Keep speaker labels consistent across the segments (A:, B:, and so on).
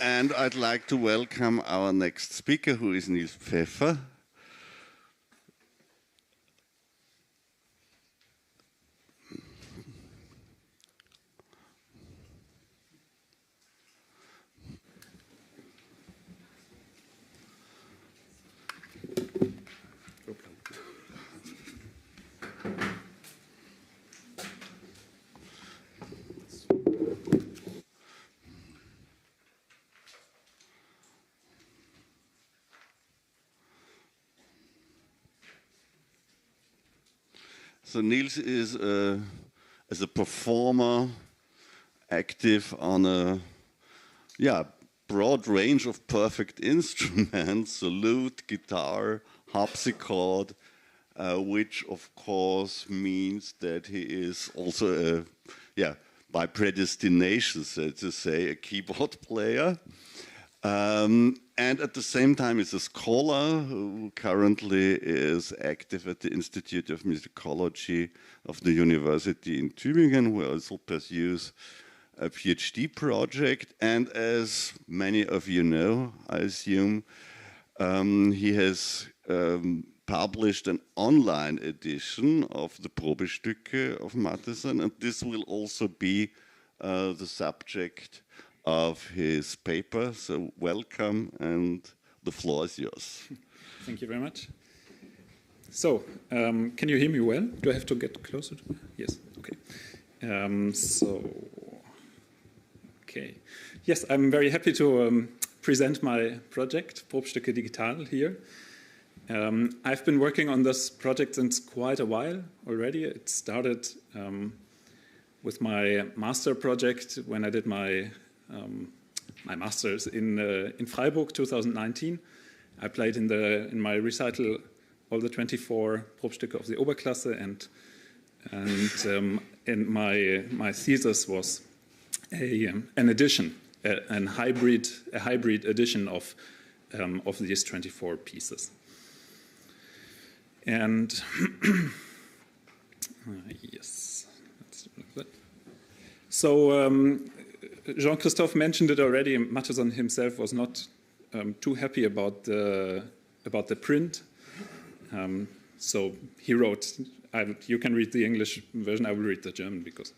A: And I'd like to welcome our next speaker, who is Nils Pfeffer. So Nils is as a performer active on a broad range of perfect instruments, so lute, guitar, harpsichord, which of course means that he is also by predestination, so to say, a keyboard player. And at the same time is a scholar who currently is active at the Institute of Musicology of the University in Tübingen, who also pursues a PhD project. And as many of you know, I assume, he has published an online edition of the Probestücke of Mattheson, and this will also be the subject of his paper. So welcome, and the floor is yours.
B: Thank you very much. So, can you hear me well? Do I have to get closer? Yes, okay. Okay. Yes, I'm very happy to present my project, Probstücke Digital, here. I've been working on this project since quite a while already. It started with my master project when I did my master's in Freiburg, 2019. I played in my recital all the 24 Probstücke of the Oberklasse, and my thesis was an edition, a hybrid edition of these 24 pieces. And yes, let's do that. So Jean-Christophe mentioned it already. Mattheson himself was not too happy about the print. So he wrote, you can read the English version, I will read the German, because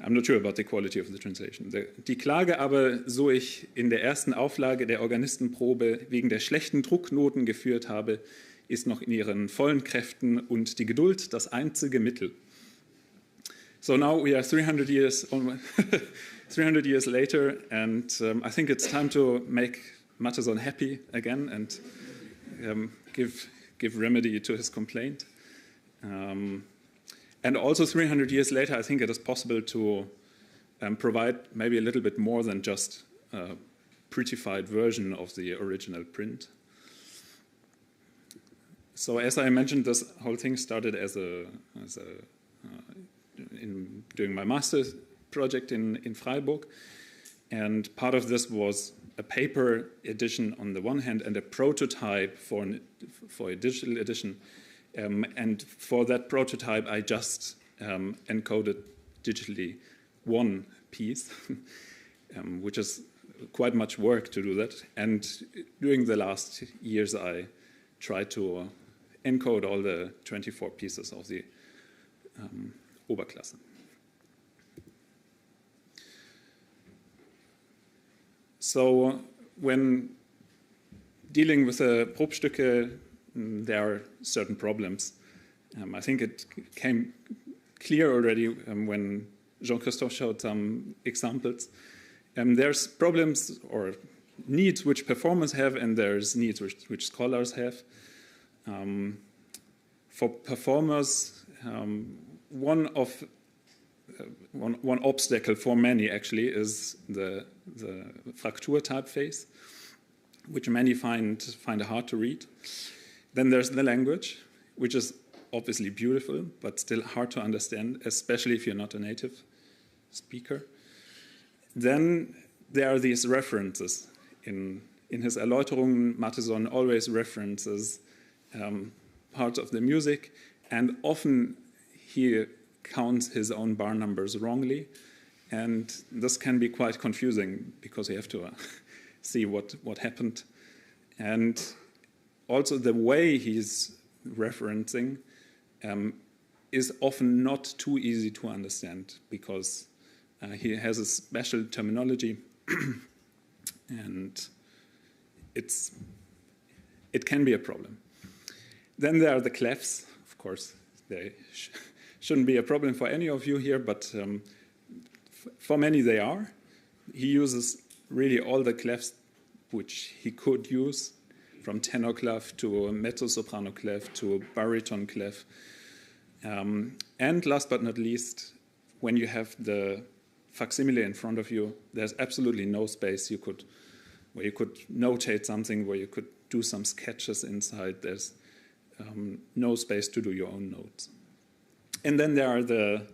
B: I'm not sure about the quality of the translation. Die Klage aber, so ich in der ersten Auflage der Organistenprobe wegen der schlechten Drucknoten geführt habe, ist noch in ihren vollen Kräften und die Geduld das einzige Mittel. So now we are 300 years later, and I think it's time to make Mattheson happy again and give remedy to his complaint. And also 300 years later, I think it is possible to provide maybe a little bit more than just a prettified version of the original print. So as I mentioned, this whole thing started during my master's project in Freiburg, and part of this was a paper edition on the one hand and a prototype for a digital edition. And for that prototype, I just encoded digitally one piece, which is quite much work to do that. And during the last years, I tried to encode all the 24 pieces of the Oberklasse. So when dealing with the Probstücke, there are certain problems. I think it came clear already when Jean-Christophe showed some examples. There's problems or needs which performers have, and there's needs which scholars have. For performers, one obstacle for many actually is the Fraktur typeface, which many find hard to read. Then there's the language, which is obviously beautiful, but still hard to understand, especially if you're not a native speaker. Then there are these references. In his Erläuterungen, Mattheson always references parts of the music, and often he counts his own bar numbers wrongly, and this can be quite confusing because you have to see what happened. And also the way he's referencing is often not too easy to understand, because he has a special terminology and it can be a problem. Then there are the clefs. Of course, they shouldn't be a problem for any of you here, but for many they are. He uses really all the clefs which he could use, from tenor clef to mezzo-soprano clef to baritone clef. And last but not least, when you have the facsimile in front of you, there's absolutely no space where you could notate something, where you could do some sketches inside. There's no space to do your own notes. And then there are the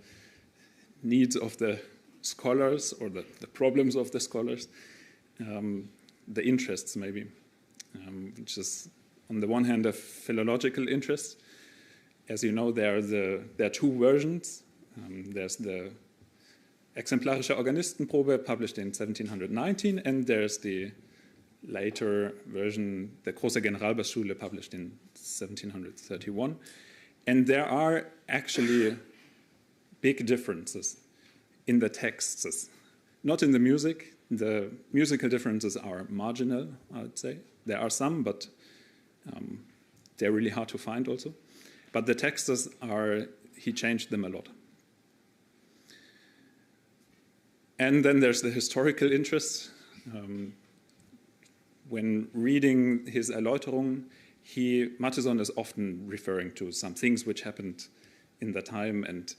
B: needs of the scholars, or the problems of the scholars, the interests maybe, which is on the one hand a philological interest. As you know, there are two versions. There's the Exemplarische Organistenprobe, published in 1719, and there's the later version, the Große Generalbassschule, published in 1731. And there are actually big differences in the texts, not in the music. The musical differences are marginal, I would say. There are some, but they're really hard to find also. But the texts he changed them a lot. And then there's the historical interest. When reading his Erläuterungen, Mattheson is often referring to some things which happened in the time and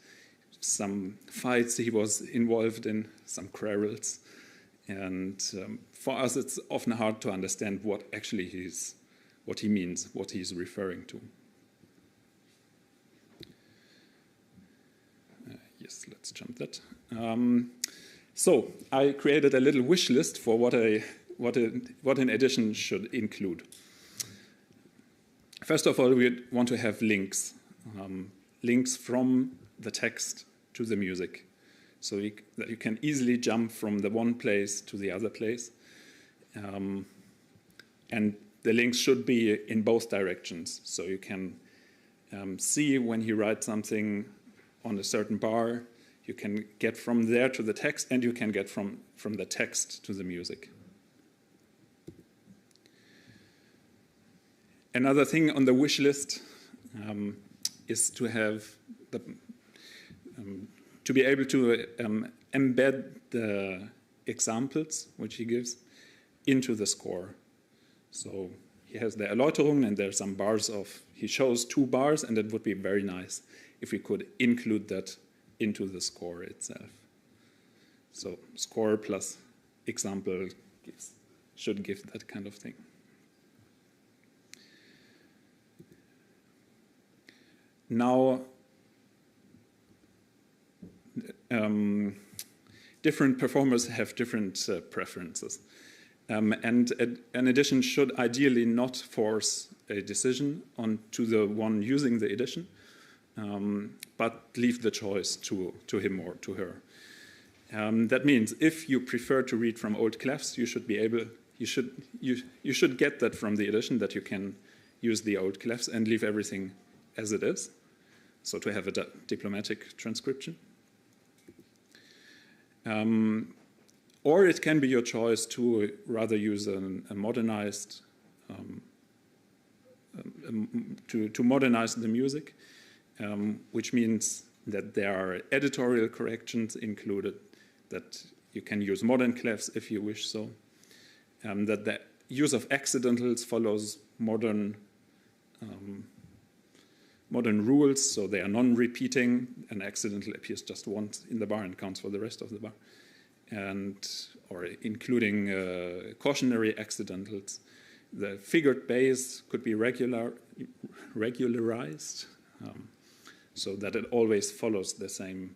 B: some fights he was involved in, some quarrels. And for us, it's often hard to understand what he means, what he's referring to. Yes, let's jump that. So I created a little wish list for what an edition should include. First of all, we want to have links, links from the text to the music, so that you can easily jump from the one place to the other place. And the links should be in both directions, so you can see when he writes something on a certain bar, you can get from there to the text, and you can get from the text to the music. Another thing on the wish list is to have to be able to embed the examples which he gives into the score. So he has the Erläuterung, and there's some bars he shows 2 bars, and it would be very nice if we could include that into the score itself. So score plus example should give that kind of thing. Now, different performers have different preferences. And an edition should ideally not force a decision onto the one using the edition, but leave the choice to him or to her. That means if you prefer to read from old clefs, you should get that from the edition, that you can use the old clefs and leave everything as it is, so to have a diplomatic transcription. Or it can be your choice to rather use a modernized, to modernize the music, which means that there are editorial corrections included, that you can use modern clefs if you wish so, that the use of accidentals follows modern rules, so they are non-repeating. An accidental appears just once in the bar and counts for the rest of the bar, or including cautionary accidentals. The figured bass could be regularized, so that it always follows the same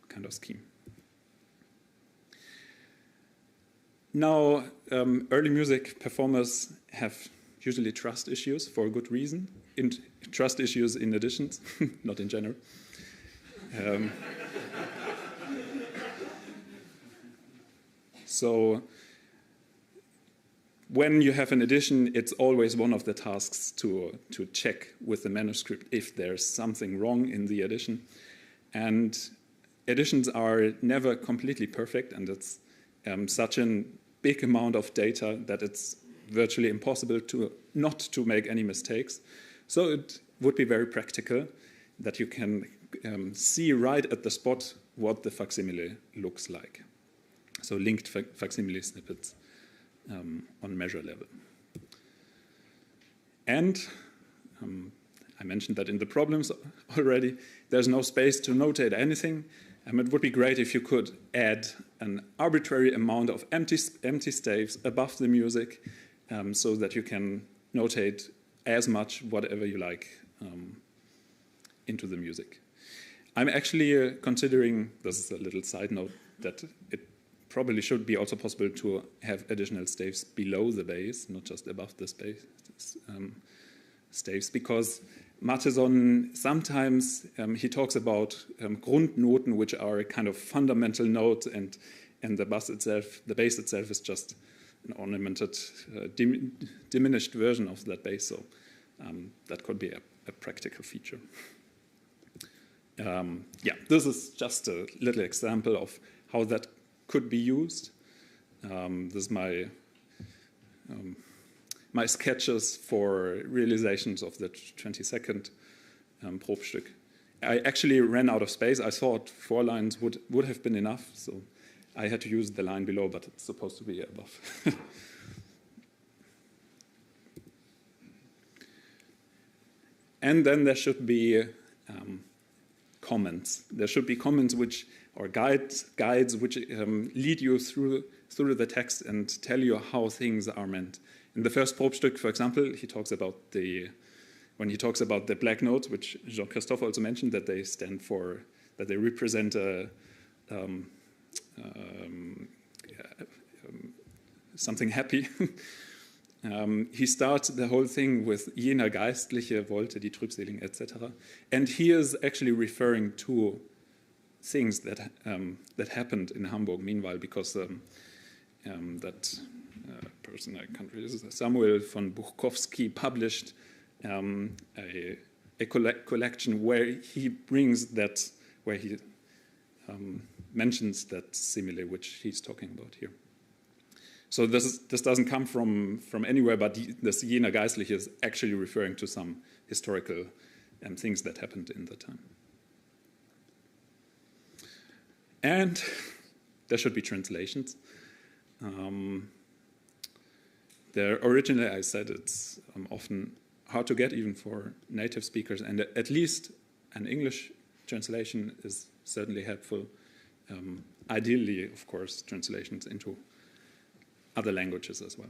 B: kind of scheme. Now, early music performers have usually trust issues for a good reason. Trust issues in editions, not in general. So when you have an edition, it's always one of the tasks to check with the manuscript if there's something wrong in the edition. And editions are never completely perfect, and it's such a big amount of data that it's virtually impossible not to make any mistakes. So it would be very practical that you can see right at the spot what the facsimile looks like. So linked facsimile snippets on measure level. And I mentioned that in the problems already, there's no space to notate anything. It would be great if you could add an arbitrary amount of empty staves above the music so that you can notate as much whatever you like into the music. I'm actually considering, this is a little side note, that it probably should be also possible to have additional staves below the bass, not just above the staves, because Matheson sometimes he talks about Grundnoten, which are a kind of fundamental note, and the bass itself is just an ornamented, diminished version of that bass. So that could be a practical feature. Yeah, this is just a little example of how that could be used. This is my sketches for realizations of the 22nd Probstück. I actually ran out of space. I thought 4 lines would have been enough, so I had to use the line below, but it's supposed to be above. And then there should be comments. There should be comments or guides which lead you through the text and tell you how things are meant. In the first Probstück, for example, he talks about when he talks about the black notes, which Jean-Christophe also mentioned, that they stand for, that they represent something happy. He starts the whole thing with jener Geistliche wollte die Trübseligen, etc. And he is actually referring to things that happened in Hamburg meanwhile, because that person, I can't read, Samuel von Buchkowski, published a collection where he brings that, where he mentions that simile which he's talking about here. So this doesn't come from anywhere, but this jener Geistliche is actually referring to some historical things that happened in the time. And there should be translations. Originally, I said it's often hard to get even for native speakers, and at least an English translation is certainly helpful. Ideally, of course, translations into other languages as well.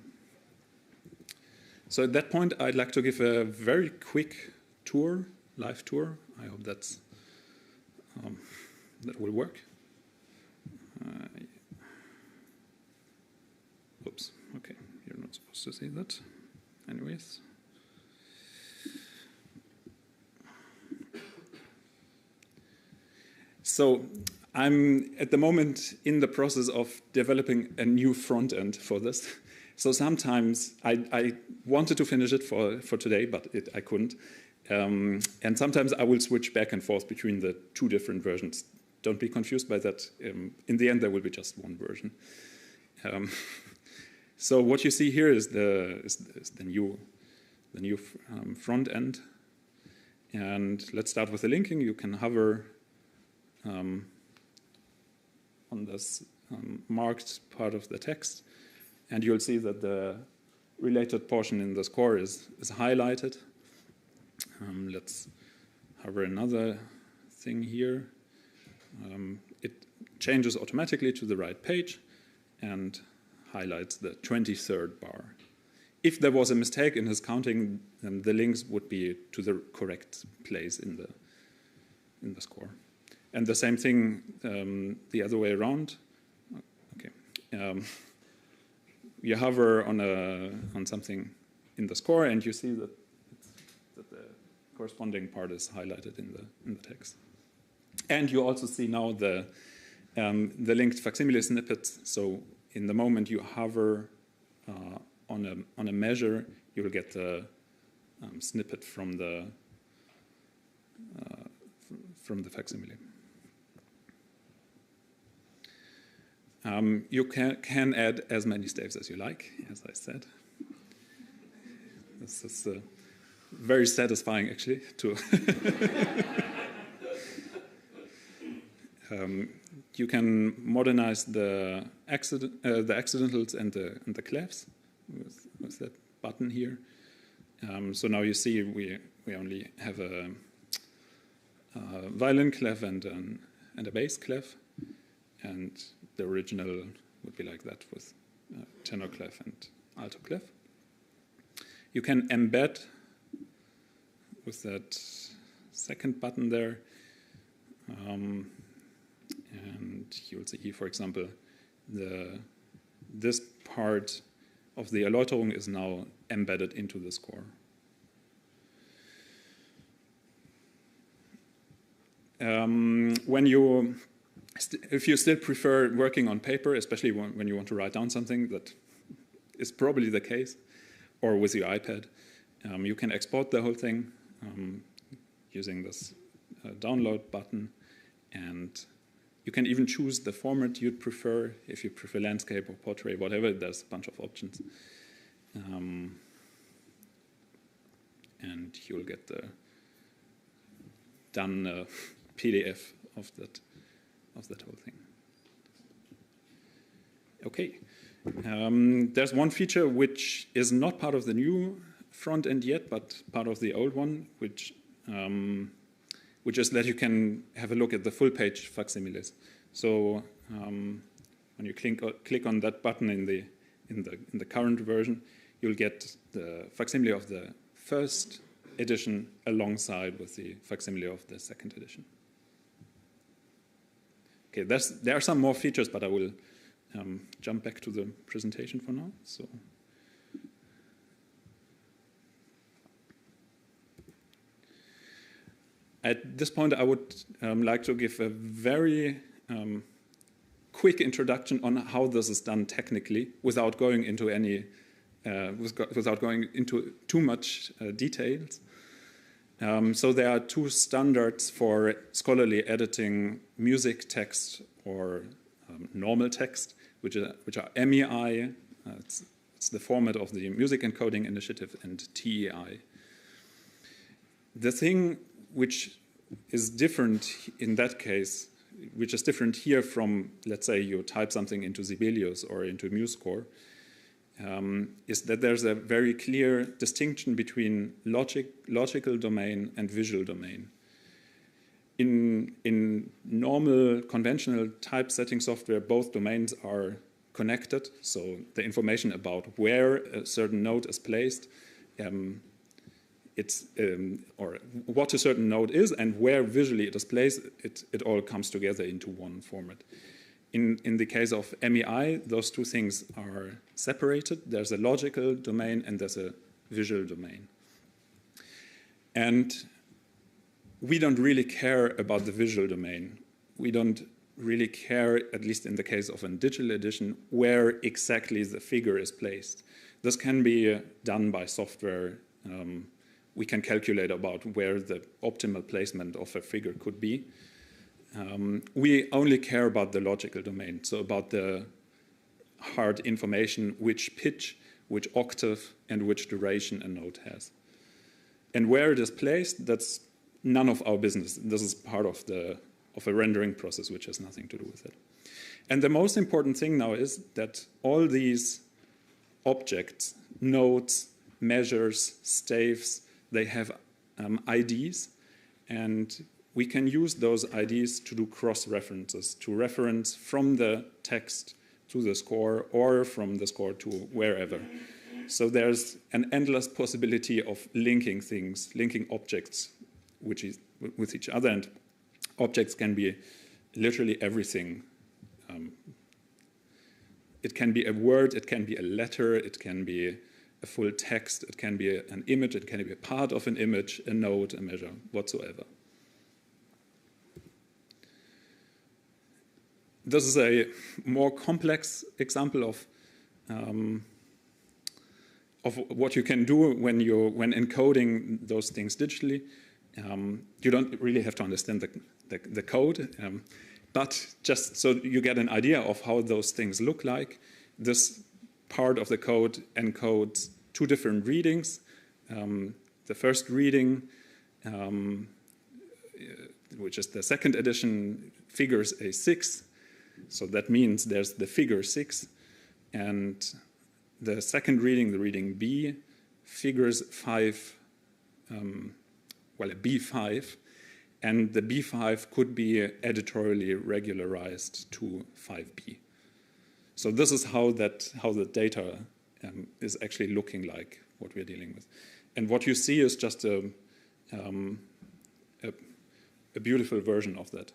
B: So at that point, I'd like to give a very quick tour, live tour. I hope that will work. Oops, okay, you're not supposed to see that. Anyways. So I'm at the moment in the process of developing a new front end for this. So sometimes I wanted to finish it for today, but I couldn't. And sometimes I will switch back and forth between the 2 different versions. Don't be confused by that. In the end, there will be just one version. So what you see here is the new front end. And let's start with the linking. You can hover on this marked part of the text, and you'll see that the related portion in the score is highlighted. Let's hover another thing here. It changes automatically to the right page and highlights the 23rd bar. If there was a mistake in his counting, the links would be to the correct place in the score. And the same thing the other way around. Okay, you hover on something in the score, and you see that the corresponding part is highlighted in the text. And you also see now the linked facsimile snippets. So in the moment you hover on a measure, you will get the snippet from the facsimile. You can add as many staves as you like, as I said. This is very satisfying, actually, to you can modernize the accidentals and the clefs with that button here. So now you see we only have a violin clef and a bass clef, and the original would be like that with tenor clef and alto clef. You can embed with that second button there. And you'll see, for example, this part of the Erläuterung is now embedded into the score. If you still prefer working on paper, especially when you want to write down something, that is probably the case, or with your iPad, you can export the whole thing using this download button, and you can even choose the format you'd prefer. If you prefer landscape or portrait, whatever, there's a bunch of options. And you'll get the done PDF of that whole thing. Okay. There's one feature which is not part of the new front end yet, but part of the old one, which is that you can have a look at the full page facsimiles. So when you click on that button in the current version, you'll get the facsimile of the first edition alongside with the facsimile of the second edition. Okay, there are some more features, but I will jump back to the presentation for now. So. At this point, I would like to give a very quick introduction on how this is done technically, without going into too much details. So there are two standards for scholarly editing music text or normal text, which are MEI. It's the format of the Music Encoding Initiative, and TEI. The thing which is different in that case, which is different here from, let's say, you type something into Sibelius or into MuseScore, is that there's a very clear distinction between logical domain and visual domain. In normal, conventional typesetting software, both domains are connected, so the information about where a certain note is placed, or what a certain node is and where visually it is placed, it all comes together into one format. In the case of MEI, those two things are separated. There's a logical domain and there's a visual domain. And we don't really care about the visual domain. We don't really care, at least in the case of a digital edition, where exactly the figure is placed. This can be done by software. We can calculate about where the optimal placement of a figure could be. We only care about the logical domain, so about the hard information, which pitch, which octave, and which duration a note has. And where it is placed, that's none of our business. This is part of a rendering process, which has nothing to do with it. And the most important thing now is that all these objects, notes, measures, staves, they have IDs, and we can use those IDs to do cross-references, to reference from the text to the score or from the score to wherever. So there's an endless possibility of linking things, linking objects with each other, and objects can be literally everything. It can be a word, it can be a letter, it can be a full text, it can be an image, it can be a part of an image, a note, a measure, whatsoever. This is a more complex example of of what you can do when encoding those things digitally. You don't really have to understand the code, but just so you get an idea of how those things look like, this part of the code encodes two different readings. The first reading, which is the second edition, figures a 6. So that means there's the figure 6. And the second reading, the reading B, figures 5, well, a B5. And the B5 could be editorially regularized to 5B. So this is how the data is actually looking like, what we're dealing with. And what you see is just a beautiful version of that,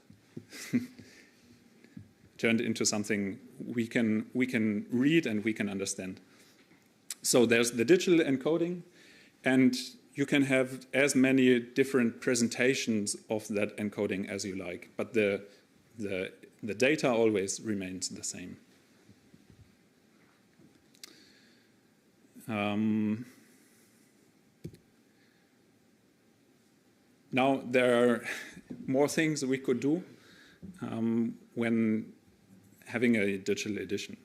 B: turned into something we can read and we can understand. So there's the digital encoding, and you can have as many different presentations of that encoding as you like, but the data always remains the same. Now, there are more things we could do when having a digital edition,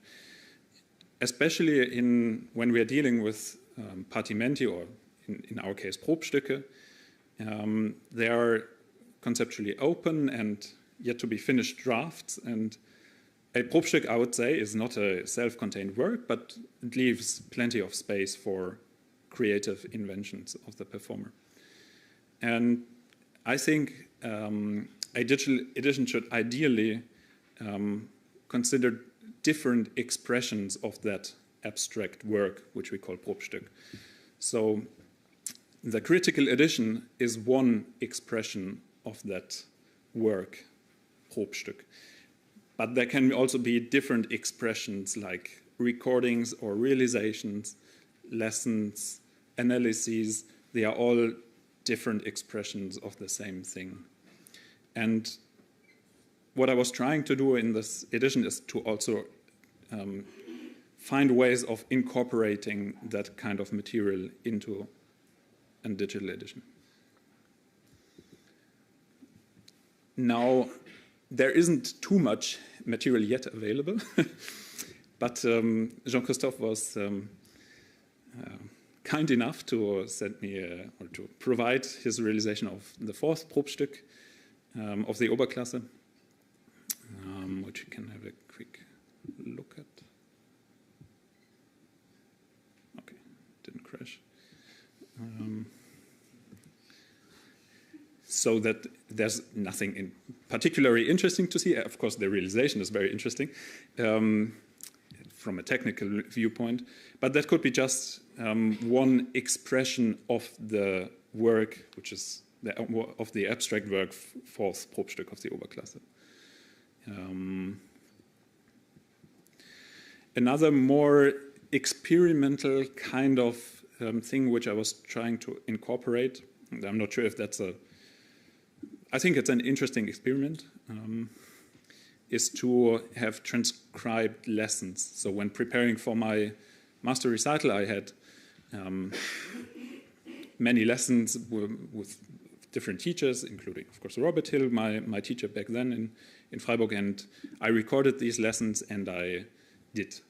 B: especially when we are dealing with Partimenti, or in our case, Probstücke. They are conceptually open and yet to be finished drafts. And a Probstück, I would say, is not a self-contained work, but it leaves plenty of space for creative inventions of the performer. And I think a digital edition should ideally consider different expressions of that abstract work, which we call Probstück. So the critical edition is one expression of that work, Probstück. But there can also be different expressions like recordings or realizations, lessons, analyses. They are all different expressions of the same thing. And what I was trying to do in this edition is to also find ways of incorporating that kind of material into a digital edition. Now, there isn't too much material yet available, but Jean-Christophe was kind enough to send me or to provide his realization of the fourth Probstück of the Oberklasse, which you can have a quick look at. Okay, didn't crash. So that there's nothing particularly interesting to see. Of course, the realization is very interesting from a technical viewpoint, but that could be just one expression of the work, which is of the abstract work, fourth Probstück of the Oberklasse. Another more experimental kind of thing which I was trying to incorporate, and I'm not sure if that's I think it's an interesting experiment, is to have transcribed lessons. So when preparing for my master recital, I had many lessons with different teachers, including, of course, Robert Hill, my teacher back then in Freiburg, and I recorded these lessons and I did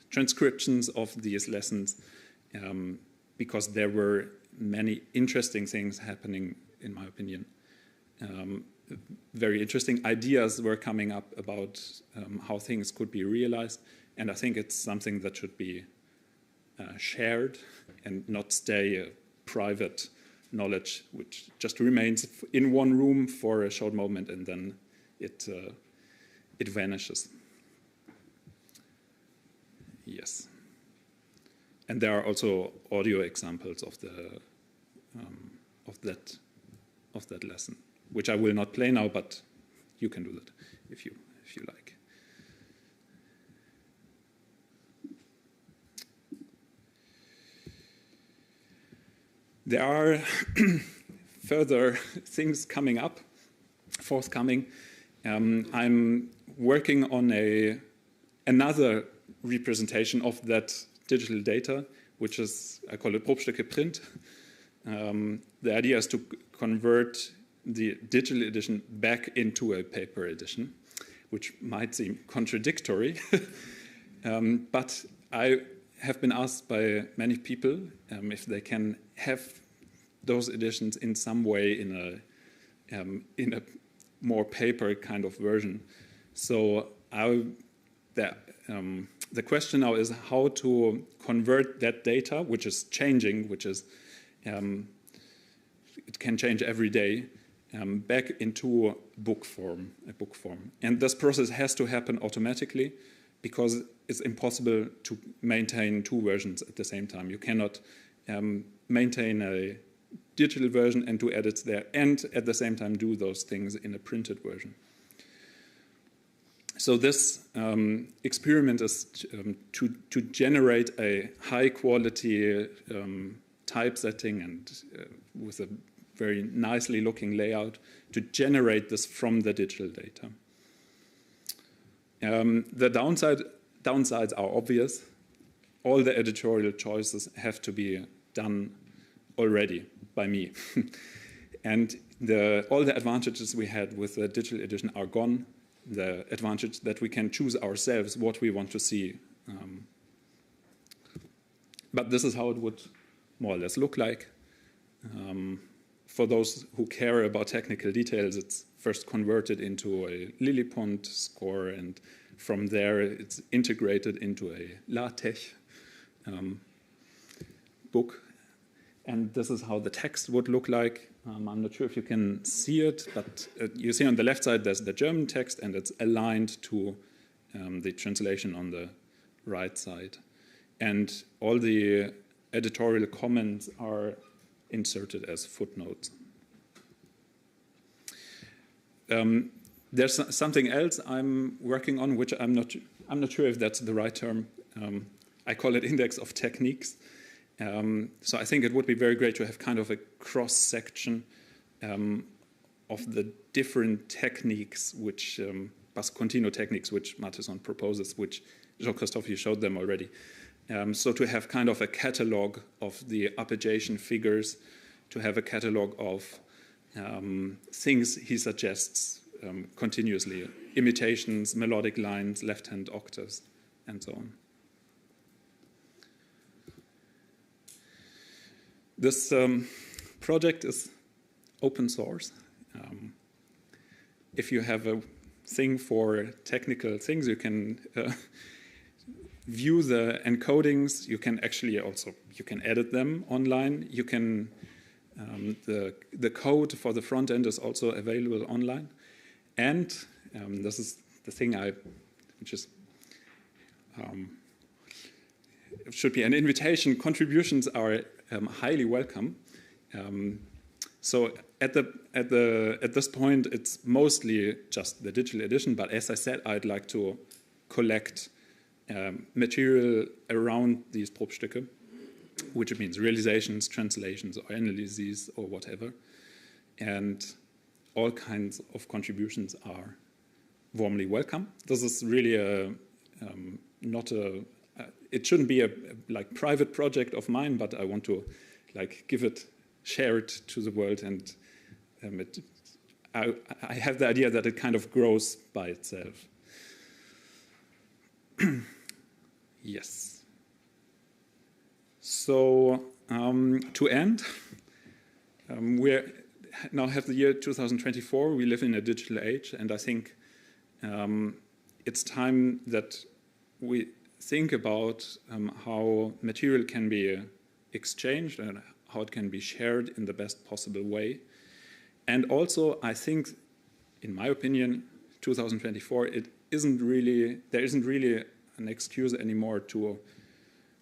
B: transcriptions of these lessons because there were many interesting things happening, in my opinion. Very interesting ideas were coming up about how things could be realized, and I think it's something that should be shared and not stay a private knowledge which just remains in one room for a short moment and then it vanishes. Yes. And there are also audio examples of that lesson, which I will not play now, but you can do that if you like. There are further things coming up, forthcoming. I'm working on another representation of that digital data, which is, I call it Probstücke print. The idea is to convert the digital edition back into a paper edition, which might seem contradictory. But I have been asked by many people if they can have those editions in some way in a more paper kind of version. So the question now is how to convert that data, which is changing, which is it can change every day, back into a book form. And this process has to happen automatically because it's impossible to maintain two versions at the same time. You cannot maintain a digital version and do edits there and at the same time do those things in a printed version. So this experiment is to generate a high quality typesetting and with a very nicely looking layout to generate this from the digital data. The downsides are obvious. All the editorial choices have to be done already by me. And all the advantages we had with the digital edition are gone. The advantage that we can choose ourselves what we want to see. But this is how it would more or less look like. For those who care about technical details, it's first converted into a Lillipont score, and from there it's integrated into a LaTeX book. And this is how the text would look like. I'm not sure if you can see it, but you see on the left side there's the German text, and it's aligned to the translation on the right side. And all the editorial comments are inserted as footnotes. There's something else I'm working on, which I'm not sure if that's the right term. I call it index of techniques. So I think it would be very great to have kind of a cross-section of the different techniques, which Basso-Contino techniques, which Matheson proposes, which Jean-Christophe, you showed them already. So to have kind of a catalog of the upajation figures, to have a catalog of things he suggests continuously, imitations, melodic lines, left-hand octaves, and so on. This project is open source. If you have a thing for technical things, you can view the encodings. You can actually also edit them online. You can the code for the front end is also available online. And this is the thing which is should be an invitation. Contributions are highly welcome. So at this point, it's mostly just the digital edition. But as I said, I'd like to collect material around these Probstücke, which means realizations, translations, or analyses, or whatever. And all kinds of contributions are warmly welcome. This is really not a it shouldn't be a private project of mine, but I want to share it to the world, and I have the idea that it kind of grows by itself. Yes. So to end, we now have the year 2024. We live in a digital age, and I think it's time that we think about how material can be exchanged and how it can be shared in the best possible way. And also, I think, in my opinion, 2024, there isn't really an excuse anymore to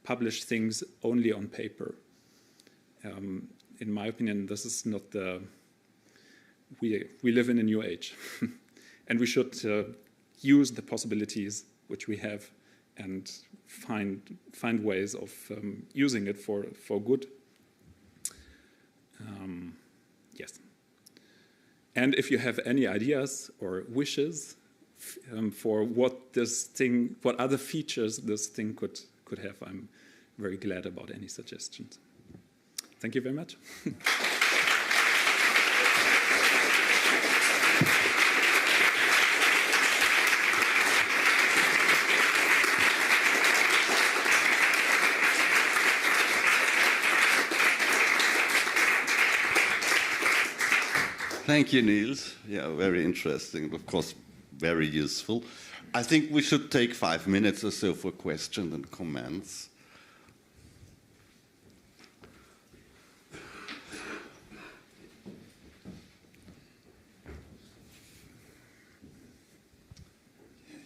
B: publish things only on paper. In my opinion, this is not we live in a new age. And we should use the possibilities which we have and find ways of using it for good. Yes. And if you have any ideas or wishes for what other features this thing could have, I'm very glad about any suggestions. Thank you very much.
A: Thank you, Niels. Yeah, very interesting, of course, very useful. I think we should take 5 minutes or so for questions and comments.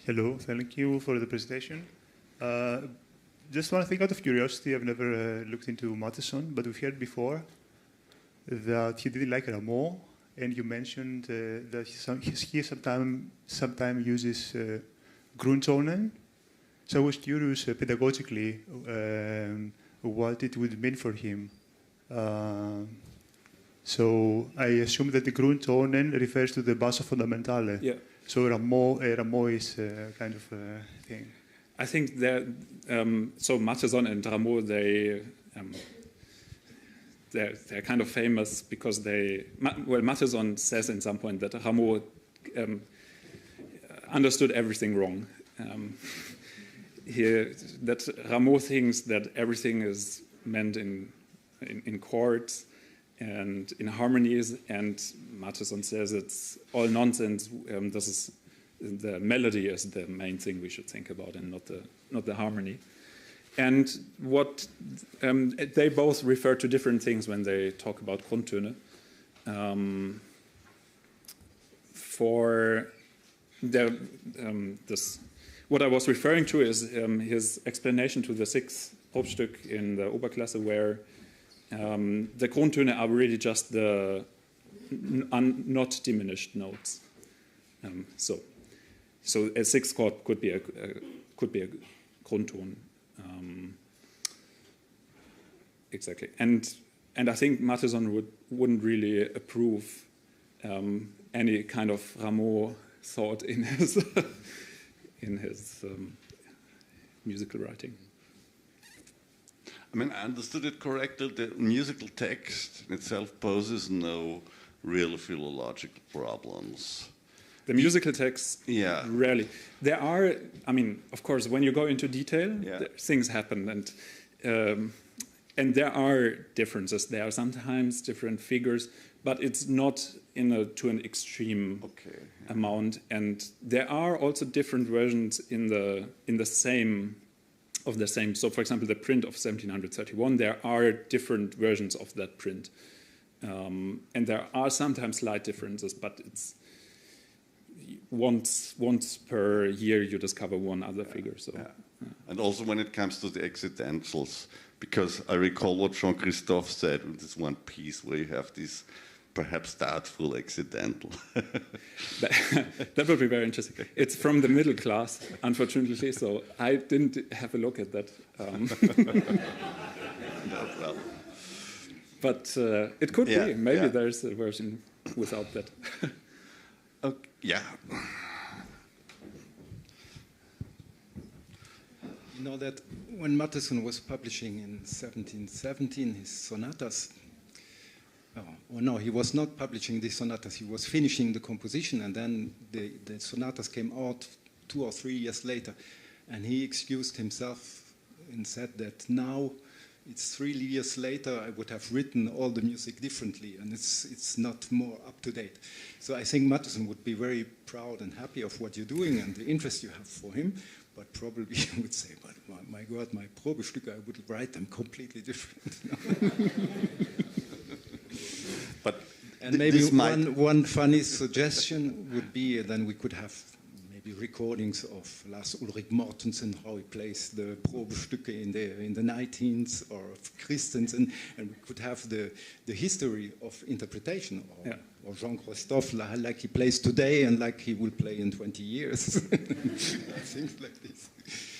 C: Hello, thank you for the presentation. Just one thing out of curiosity, I've never looked into Mattheson, but we've heard before that he didn't like Rameau, and you mentioned that he sometimes uses Grundtonen. So I was curious pedagogically what it would mean for him. So I assume that the Grundtonen refers to the Basso Fondamentale.
B: Yeah.
C: So Rameau is kind of a thing.
B: I think that so Mattheson and Rameau, they're kind of famous because Mattheson says in some point that Rameau understood everything wrong. That Rameau thinks that everything is meant in chords and in harmonies, and Mattheson says it's all nonsense. The melody is the main thing we should think about, and not the harmony. And what they both refer to different things when they talk about Grundtöne. What I was referring to is his explanation to the 6th Probstück in the Oberklasse, where the Grundtöne are really just the not diminished notes. So a 6th chord could be a Grundton. Exactly, and I think Mattheson wouldn't really approve any kind of Rameau thought in his musical writing.
A: I mean, I understood it correctly. The musical text itself poses no real philological problems.
B: The musical text,
A: yeah,
B: rarely. There are, I mean, of course, when you go into detail,
A: yeah,
B: things happen, and there are differences. There are sometimes different figures, but it's not to an extreme amount. And there are also different versions in the same. So, for example, the print of 1731, there are different versions of that print, and there are sometimes slight differences, but it's once per year you discover one other figure. So,
A: and also when it comes to the accidentals, because I recall what Jean-Christophe said in this one piece where you have this perhaps doubtful accidental.
B: That would be very interesting. It's from the middle class, unfortunately, so I didn't have a look at that. But it could be. Maybe there's a version without that.
A: Okay. Yeah.
D: You know that when Mattheson was publishing in 1717 his sonatas, he was not publishing the sonatas, he was finishing the composition, and then the sonatas came out 2 or 3 years later, and he excused himself and said that now it's 3 years later, I would have written all the music differently, and it's not more up to date. So I think Mattheson would be very proud and happy of what you're doing and the interest you have for him, but probably he would say, but my God, my Probestücke, I would write them completely different. And maybe one funny suggestion would be then we could have maybe recordings of Lars Ulrik Mortensen, how he plays the Probestücke in the 19th, or of Christensen, and we could have the history of interpretation, or Jean-Christophe like he plays today and like he will play in 20 years. Things like this.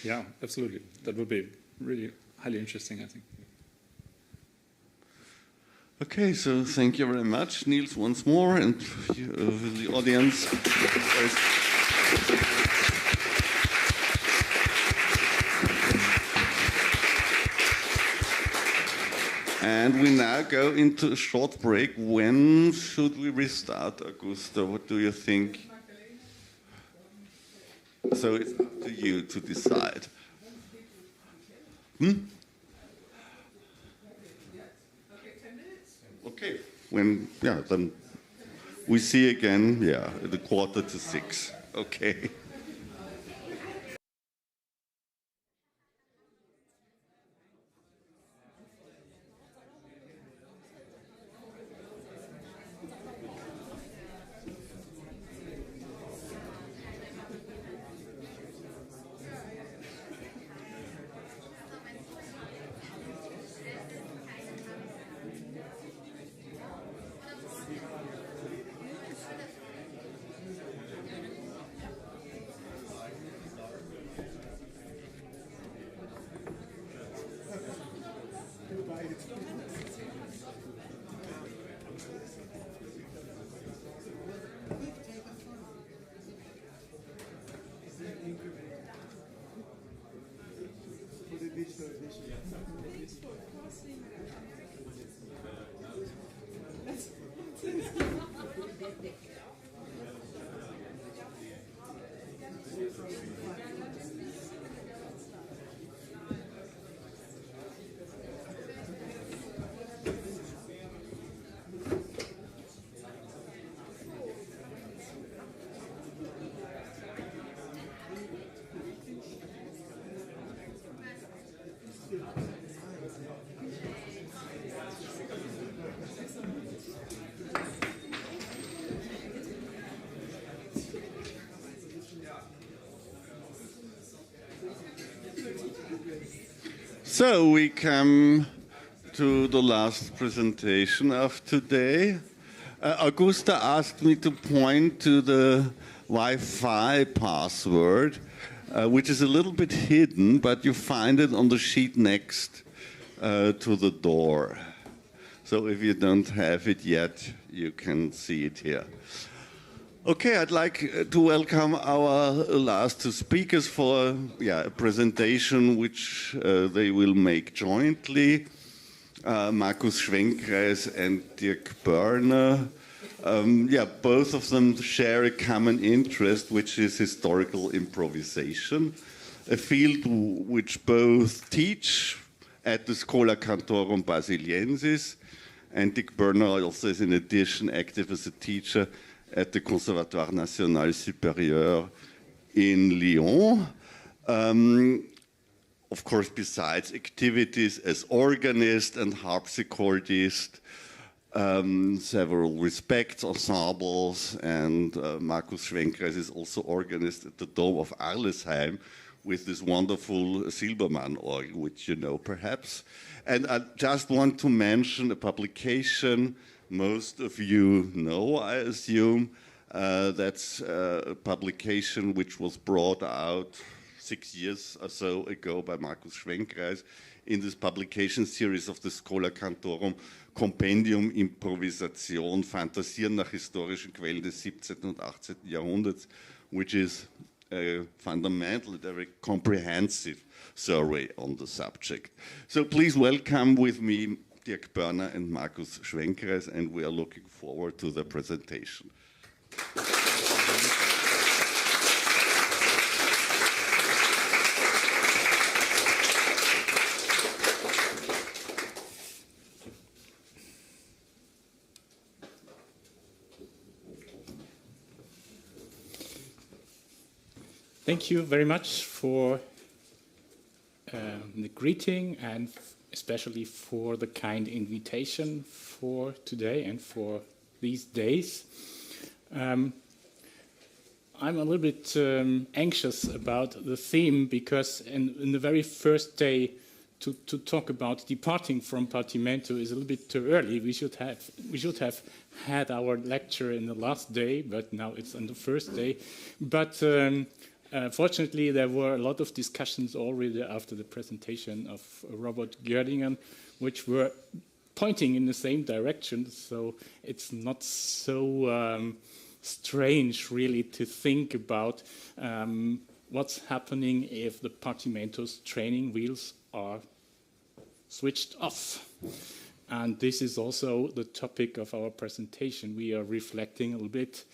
B: Yeah, absolutely. That would be really highly interesting, I think.
A: Okay, so thank you very much, Niels, once more, and the audience. And we now go into a short break. When should we restart, Augusta? What do you think? So it's up to you to decide. Okay. Then we see again, at 5:45. Okay. So we come to the last presentation of today. Augusta asked me to point to the Wi-Fi password, which is a little bit hidden, but you find it on the sheet next to the door. So if you don't have it yet, you can see it here. Okay, I'd like to welcome our last two speakers for a presentation which they will make jointly. Markus Schwenkreis and Dirk Börner. Both of them share a common interest, which is historical improvisation, a field which both teach at the Schola Cantorum Basiliensis, and Dirk Börner also is in addition active as a teacher at the Conservatoire National Supérieur in Lyon. Of course, besides activities as organist and harpsichordist, several respect ensembles, and Markus Schwenkreis is also organist at the Dome of Arlesheim with this wonderful Silbermann organ, which you know perhaps. And I just want to mention a publication most of you know, I assume. That's a publication which was brought out 6 years or so ago by Markus Schwenkreis in this publication series of the Schola Cantorum Compendium Improvisation, Fantasieren nach historischen Quellen des 17. und 18. Jahrhunderts, which is a fundamental, very comprehensive survey on the subject. So please welcome with me Dirk Börner and Markus Schwenkreis, and we are looking forward to the presentation.
E: Thank you very much for the greeting and especially for the kind invitation for today and for these days. I'm a little bit anxious about the theme because in the very first day to talk about departing from Partimento is a little bit too early. We should have had our lecture in the last day, but now it's on the first day. But fortunately, there were a lot of discussions already after the presentation of Robert Gördingen, which were pointing in the same direction. So it's not so strange, really, to think about what's happening if the Partimento's training wheels are switched off. And this is also the topic of our presentation. We are reflecting a little bit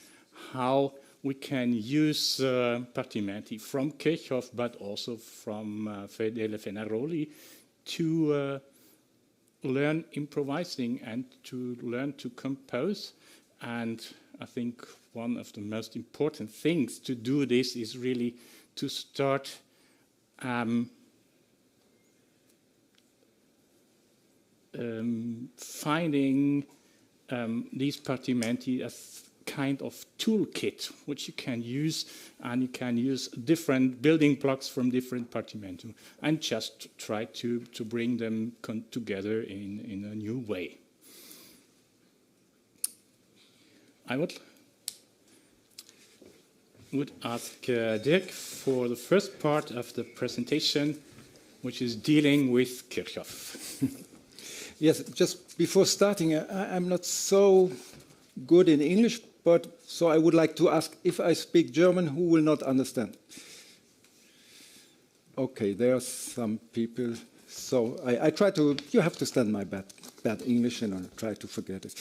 E: how we can use Partimenti from Kirchhoff, but also from Fedele Fenaroli to learn improvising and to learn to compose. And I think one of the most important things to do this is really to start finding these Partimenti as kind of toolkit which you can use, and you can use different building blocks from different Partimenti and just try to bring them together in a new way. I would ask Dirk for the first part of the presentation, which is dealing with Kirchhoff.
D: Yes, just before starting, I'm not so good in English, but so I would like to ask, if I speak German, who will not understand? Okay, there are some people. So I try to, you have to stand my bad English and I'll try to forget it.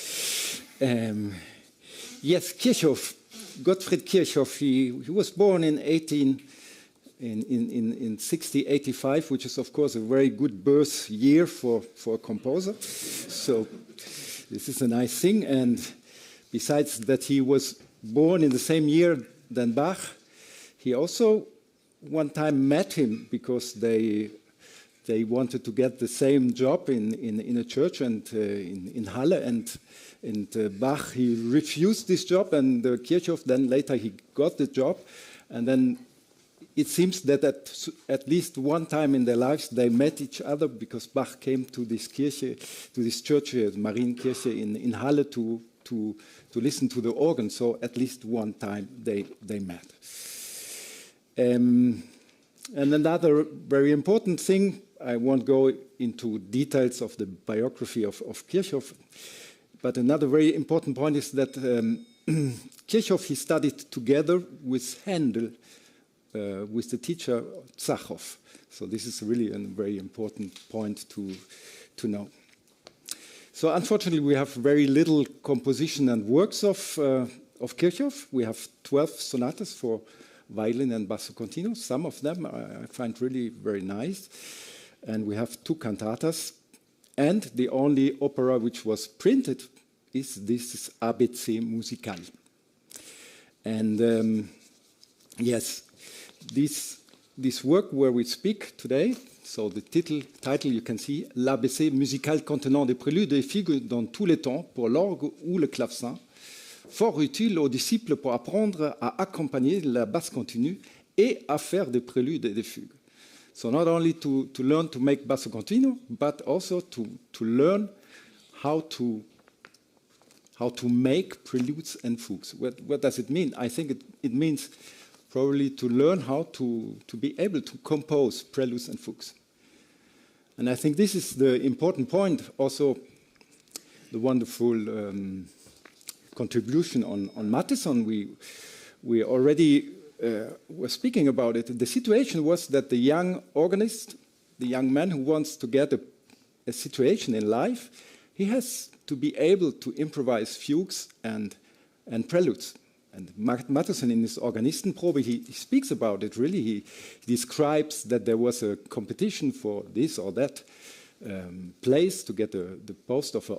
D: Yes, Kirchhoff, Gottfried Kirchhoff, he was born in 1685, which is of course a very good birth year for a composer. So this is a nice thing. And besides that, he was born in the same year than Bach. He also one time met him because they wanted to get the same job in a church and in Halle, and Bach, he refused this job, and Kirchhoff then later he got the job, and then it seems that at least one time in their lives they met each other because Bach came to this church, Marienkirche in Halle to listen to the organ. So at least one time they met. And another very important thing, I won't go into details of the biography of Kirchhoff, but another very important point is that Kirchhoff, he studied together with Handel, with the teacher Zachow. So this is really a very important point to know. So unfortunately, we have very little composition and works of Kirchhoff. We have 12 sonatas for violin and basso continuo. Some of them I find really very nice. And we have 2 cantatas. And the only opera which was printed is this ABC Musical. And yes, this work where we speak today, so the title you can see, l'ABC musical contenant des préludes et fugues dans tous les temps pour l'orgue ou le clavecin, fort utile aux disciples pour apprendre à accompagner la basse continue et à faire des préludes et des fugues. So not only to learn to make basso continuo, but also to learn how to make preludes and fugues. What does it mean? I think it means probably to learn how to be able to compose preludes and fugues. And I think this is the important point, also the wonderful contribution on Mattheson. We already were speaking about it. The situation was that the young organist, the young man who wants to get a situation in life, he has to be able to improvise fugues and preludes. And Mattheson, in his Organistenprobe, he speaks about it, really. He describes that there was a competition for this or that place to get the post of an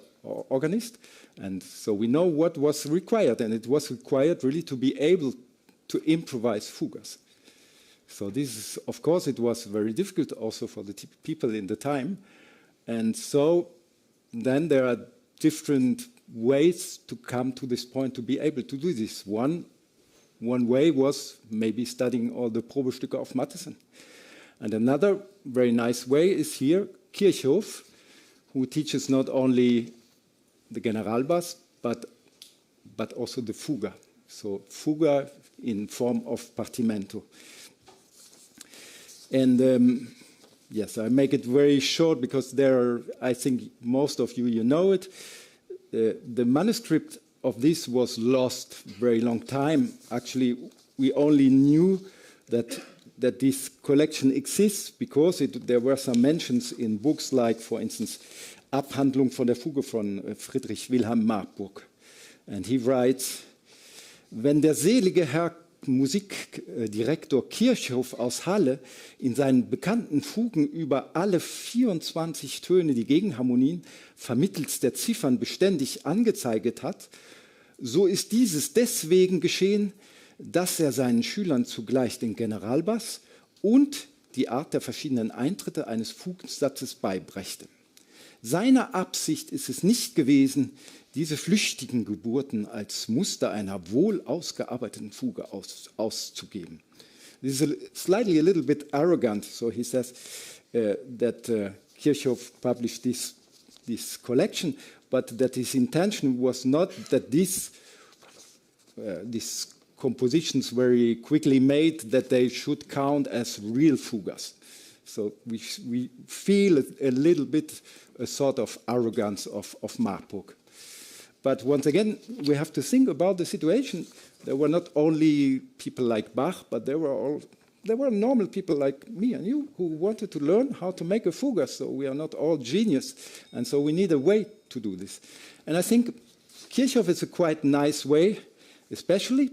D: organist. And so we know what was required, and it was required really to be able to improvise fugas. So this is, of course, it was very difficult also for the people in the time. And so then there are different ways to come to this point to be able to do this. One way was maybe studying all the Probestücke of Mattheson. And another very nice way is here Kirchhoff, who teaches not only the Generalbass, but also the fuga. So fuga in form of partimento. And yes, I make it very short because I think most of you know it. The manuscript of this was lost very long time. Actually, we only knew that this collection exists because there were some mentions in books like, for instance, Abhandlung von der Fuge von Friedrich Wilhelm Marburg. And he writes, wenn der selige Herr Musikdirektor Kirchhoff aus Halle in seinen bekannten Fugen über alle 24 Töne die Gegenharmonien vermittels der Ziffern beständig angezeigt hat, so ist dieses deswegen geschehen, dass er seinen Schülern zugleich den Generalbass und die Art der verschiedenen Eintritte eines Fugensatzes beibrächte. Seine Absicht ist es nicht gewesen, diese flüchtigen Geburten als Muster einer wohl ausgearbeiteten Fuge auszugeben. This is slightly a little bit arrogant, so he says that Kirchhoff published this collection, but that his intention was not that these compositions very quickly made, that they should count as real fugas. So we feel a little bit a sort of arrogance of Marburg. But once again, we have to think about the situation. There were not only people like Bach, but there were normal people like me and you who wanted to learn how to make a fuga. So we are not all genius, and so we need a way to do this. And I think Kirchhoff is a quite nice way, especially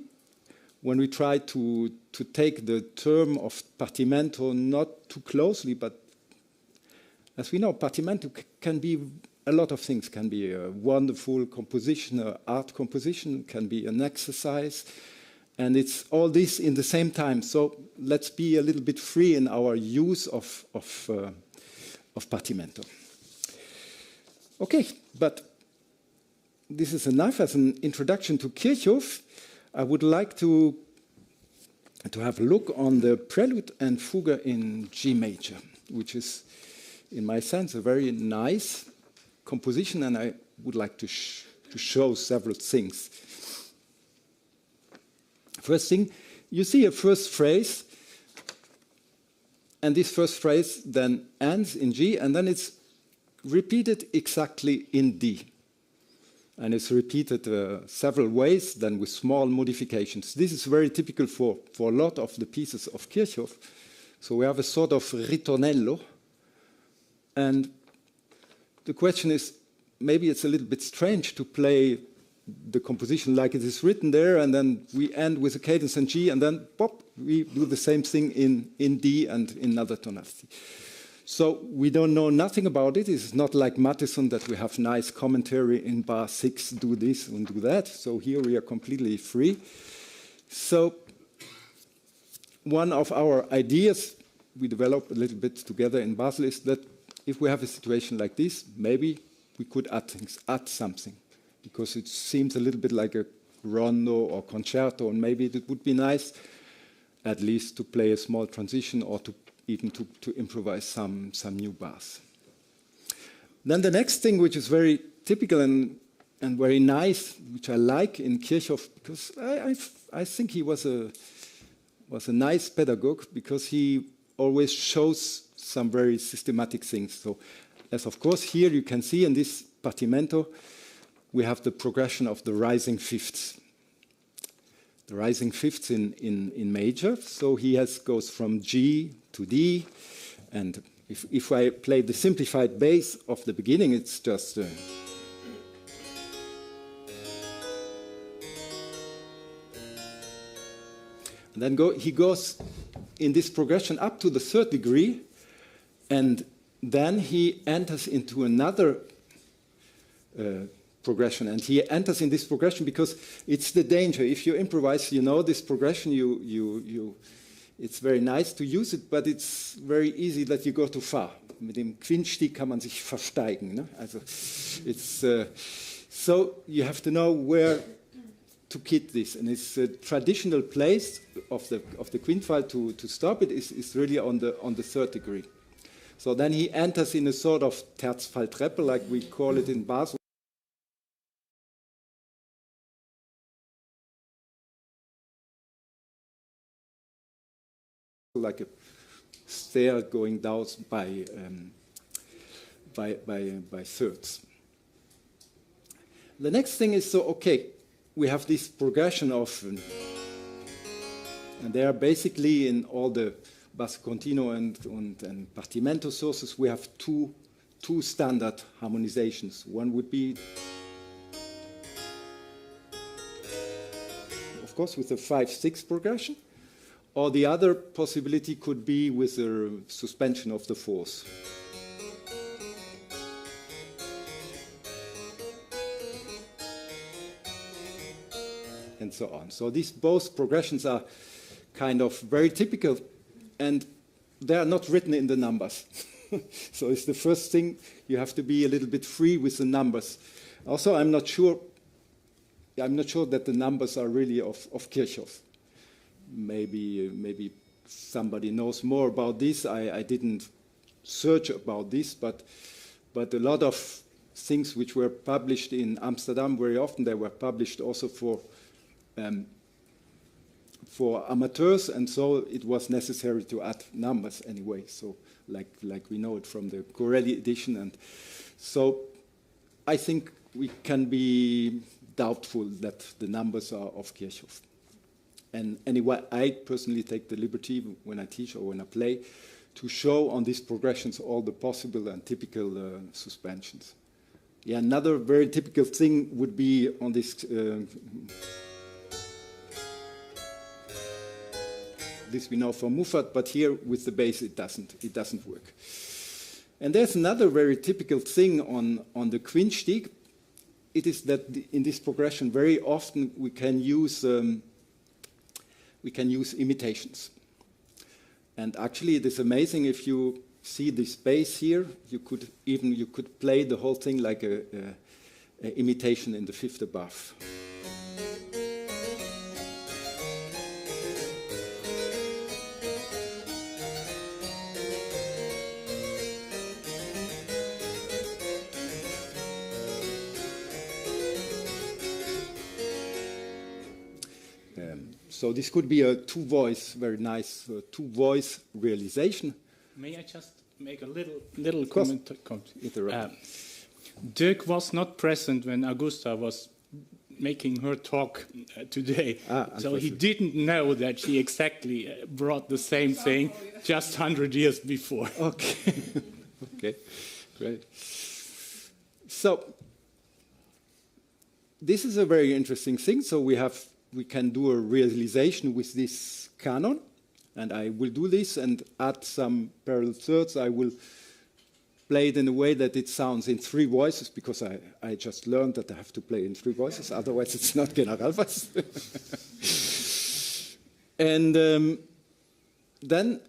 D: when we try to take the term of partimento not too closely, but as we know, partimento can be a lot of things. Can be a wonderful composition, an art composition, can be an exercise, and it's all this in the same time. So let's be a little bit free in our use of partimento. Okay, but this is enough as an introduction to Kirchhoff. I would like to have a look on the Prelude and Fuga in G major, which is, in my sense, a very nice composition, and I would like to show several things. First thing, you see a first phrase, and this first phrase then ends in G, and then it's repeated exactly in D. And it's repeated several ways, then with small modifications. This is very typical for a lot of the pieces of Kirchhoff. So we have a sort of ritornello. And the question is, maybe it's a little bit strange to play the composition like it is written there, and then we end with a cadence in G, and then pop, we do the same thing in D and in another tonality. So we don't know nothing about it. It's not like Matheson that we have nice commentary in bar 6, do this and do that. So here we are completely free. So one of our ideas we developed a little bit together in Basel is that if we have a situation like this, maybe we could add something, because it seems a little bit like a rondo or concerto, and maybe it would be nice at least to play a small transition or to even to improvise some new bars. Then the next thing, which is very typical and very nice, which I like in Kirchhoff, because I think he was a nice pedagogue, because he always shows some very systematic things. So, as of course here you can see in this partimento, we have the progression of the rising fifths. The rising fifths in major. So he goes from G to D, and if I play the simplified bass of the beginning, it's just and then he goes in this progression up to the third degree, and then he enters into another progression, and he enters in this progression because it's the danger. If you improvise, you know this progression, it's very nice to use it, but it's very easy that you go too far. Mit dem Quintstieg kann man sich versteigen. Ne? Also it's so you have to know where to keep this, and it's a traditional place of the quint file to stop it is really on the third degree. So then he enters in a sort of Terzfalltreppe, like we call it in Basel. Like a stair going down by thirds. The next thing is, so okay, we have this progression of, and they are basically in all the basso continuo and partimento sources, we have two two standard harmonizations. One would be, of course, with a 5/6 progression, or the other possibility could be with a suspension of the fourth. And so on. So these both progressions are kind of very typical, and they are not written in the numbers. So it's the first thing, you have to be a little bit free with the numbers. Also, I'm not sure that the numbers are really of Kirchhoff. Maybe somebody knows more about this. I didn't search about this, but a lot of things which were published in Amsterdam, very often they were published also for amateurs, and so it was necessary to add numbers anyway. So, like we know it from the Corelli edition, and so I think we can be doubtful that the numbers are of Kirchhoff. And anyway, I personally take the liberty when I teach or when I play to show on these progressions all the possible and typical suspensions. Yeah, another very typical thing would be on this. This we know from Muffat, but here with the bass it doesn't work. And there's another very typical thing on the Quintstieg. It is that in this progression very often we can use imitations. And actually it is amazing if you see this bass here, you could play the whole thing like a imitation in the fifth above. So this could be a two-voice, very nice two-voice realization.
E: May I just make a little comment?
D: Interrupt.
E: Dirk was not present when Augusta was making her talk today, so he didn't know that she exactly brought the same thing just 100 years before.
D: Okay, okay, great. So this is a very interesting thing. So we can do a realization with this canon, and I will do this and add some parallel thirds. I will play it in a way that it sounds in three voices, because I just learned that I have to play in three voices, otherwise it's not Generalbass. And then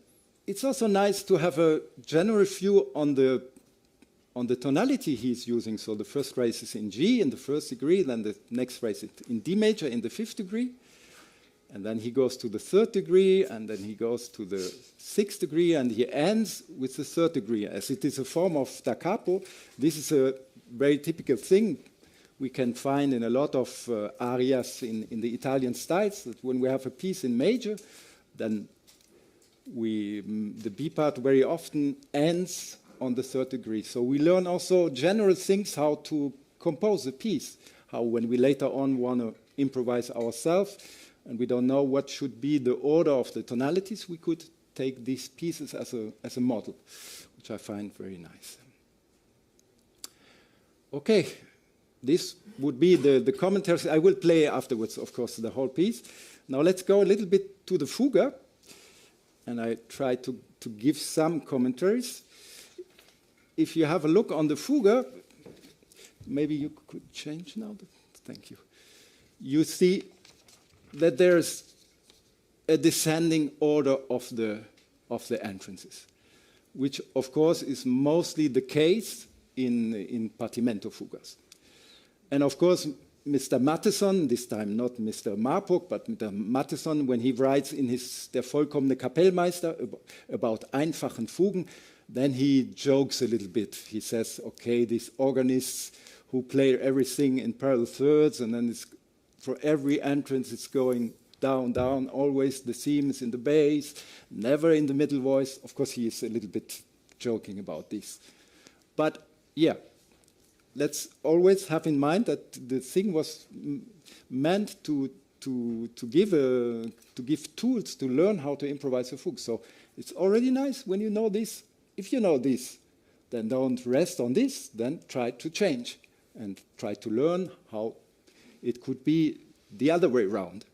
D: it's also nice to have a general view on the tonality he's using. So the first phrase is in G in the first degree, then the next phrase is in D major in the fifth degree, and then he goes to the third degree, and then he goes to the sixth degree, and he ends with the third degree. As it is a form of da capo, this is a very typical thing we can find in a lot of arias in the Italian styles, that when we have a piece in major, then the B part very often ends on the third degree. So we learn also general things, how to compose a piece, how when we later on want to improvise ourselves and we don't know what should be the order of the tonalities, we could take these pieces as a model, which I find very nice. Okay, this would be the commentaries. I will play afterwards, of course, the whole piece. Now let's go a little bit to the fuga, and I try to give some commentaries. If you have a look on the fuga, maybe you could change now. Thank you. You see that there's a descending order of the entrances, which of course is mostly the case in Partimento fugas. And of course, Mr. Mattheson, this time not Mr. Marburg, but Mr. Mattheson, when he writes in his Der vollkommene Kapellmeister about einfachen Fugen, then he jokes a little bit. He says, okay, these organists who play everything in parallel thirds, and then for every entrance it's going down, down, always the theme is in the bass, never in the middle voice. Of course, he is a little bit joking about this. But yeah, let's always have in mind that the thing was meant to give tools to learn how to improvise a fugue. So it's already nice when you know this. If you know this, then don't rest on this, then try to change and try to learn how it could be the other way around.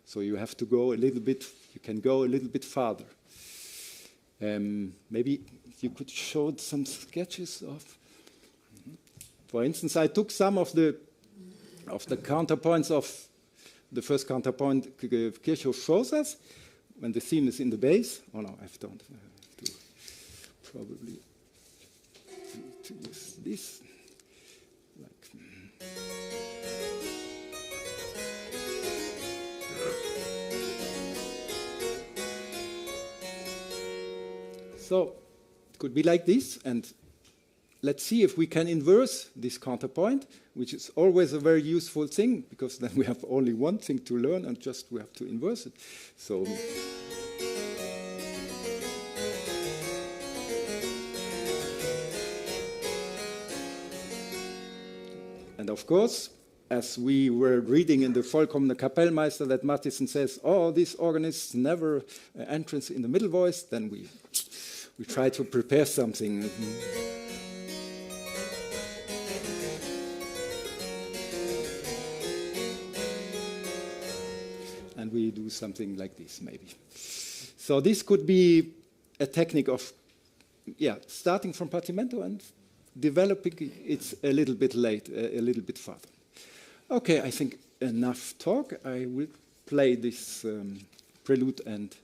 D: So you have to go a little bit, you can go a little bit farther. Maybe you could show some sketches of, for instance, I took some of the counterpoints of the first counterpoint Kirchhoff shows us when the theme is in the bass. Oh no, I don't have to probably to use this. So it could be like this, and let's see if we can inverse this counterpoint, which is always a very useful thing, because then we have only one thing to learn, and just we have to inverse it. So. And of course, as we were reading in the Vollkommene Kapellmeister that Matthiessen says, oh, these organists never entrance in the middle voice, then we try to prepare something. And we do something like this, maybe. So this could be a technique of, starting from partimento and developing it a little bit late, a little bit further. Okay, I think enough talk. I will play this prelude and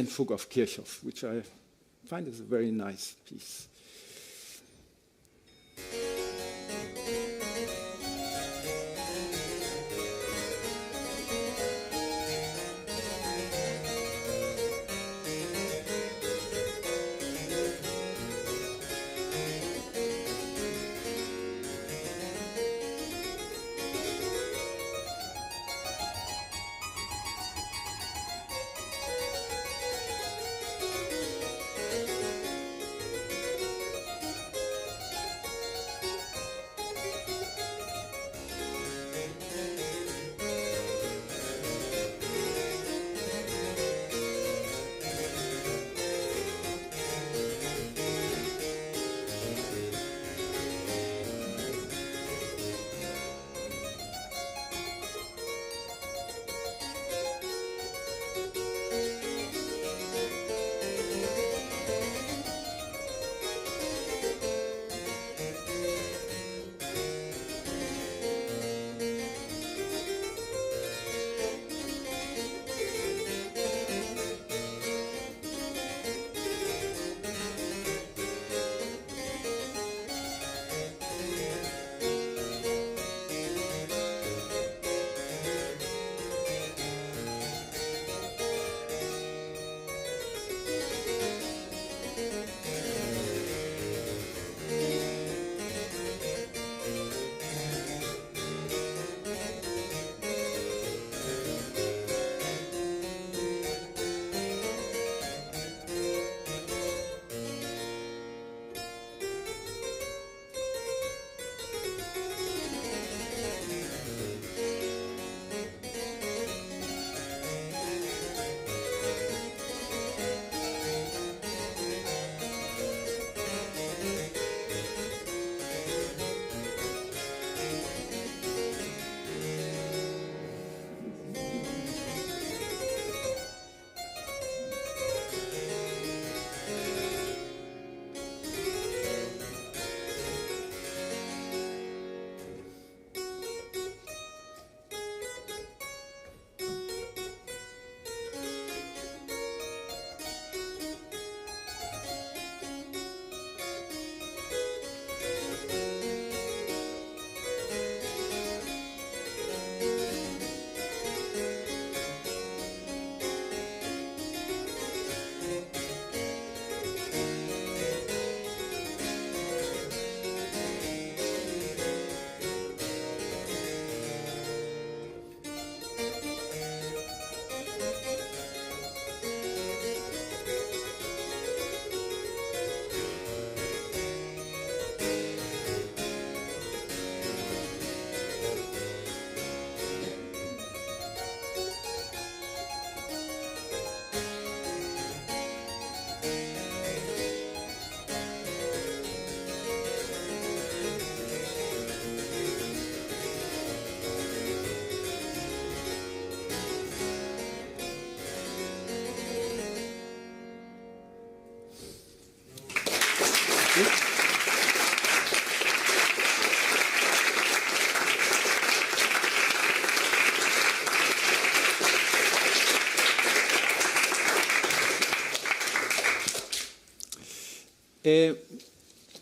D: Fugue of Kirchhoff, which I find is a very nice piece.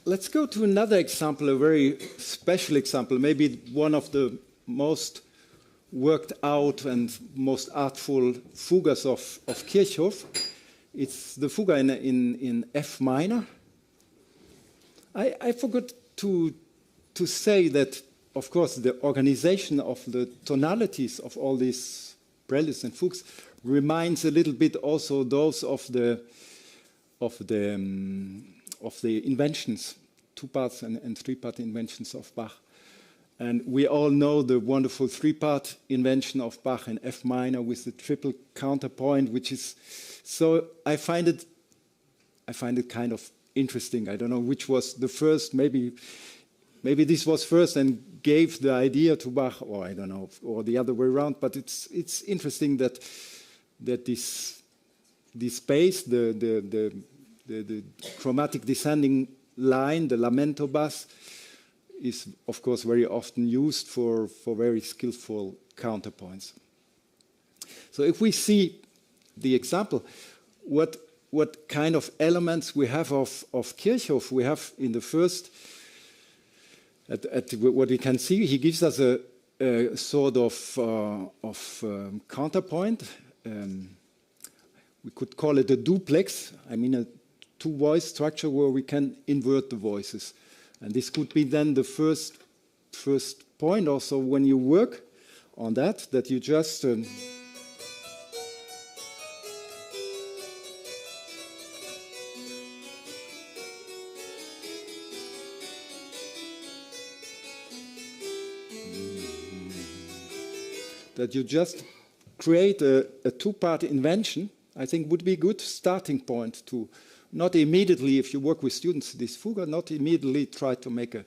D: Let's go to another example, a very special example, maybe one of the most worked out and most artful fugas of Kirchhoff. It's the fuga in F minor. I forgot to say that, of course, the organization of the tonalities of all these preludes and fugues reminds a little bit also those of the inventions, two-part and three-part inventions of Bach. And we all know the wonderful three-part invention of Bach in F minor with the triple counterpoint, which is so. I find it kind of interesting. I don't know which was the first. Maybe this was first and gave the idea to Bach, or I don't know, or the other way around. But it's interesting that this bass, the chromatic descending line, the lamento bass, is of course very often used for very skillful counterpoints. So if we see the example, what kind of elements we have of Kirchhoff, we have in the first, at what we can see, he gives us a sort of counterpoint. We could call it a duplex, I mean a two-voice structure where we can invert the voices. And this could be then the first point also when you work on that you just create a two-part invention. I think would be a good starting point to not immediately, if you work with students, this fuga, not immediately try to make a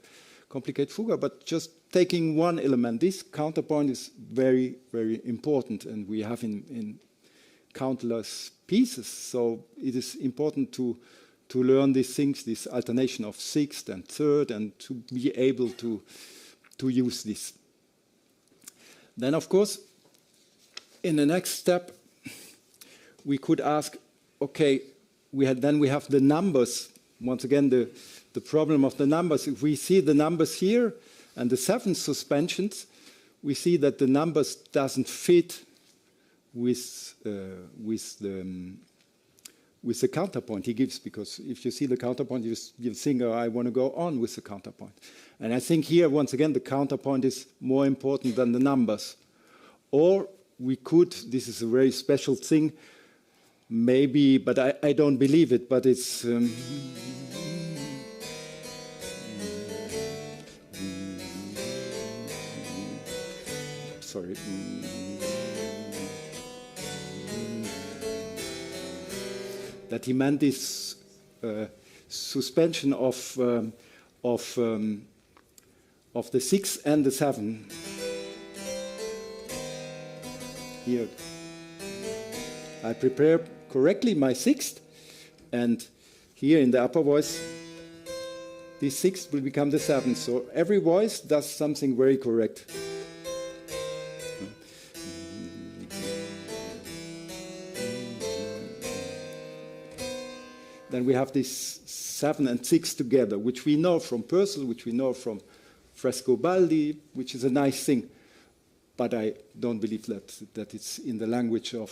D: complicated fuga, but just taking one element. This counterpoint is very, very important, and we have in countless pieces. So it is important to learn these things, this alternation of sixth and third, and to be able to use this. Then, of course, in the next step, we could ask, okay, we have the numbers. Once again, the problem of the numbers. If we see the numbers here and the seventh suspensions, we see that the numbers doesn't fit with the counterpoint he gives, because if you see the counterpoint, you think, oh, I want to go on with the counterpoint. And I think here, once again, the counterpoint is more important than the numbers. Or we could, this is a very special thing, maybe, but I don't believe it, but it's... sorry. That he meant this suspension of the 6 and the 7. Here. I prepare correctly my 6th, and here in the upper voice, this 6th will become the 7th. So every voice does something very correct. Then we have this 7 and 6 together, which we know from Purcell, which we know from Frescobaldi, which is a nice thing. But I don't believe that it's in the language of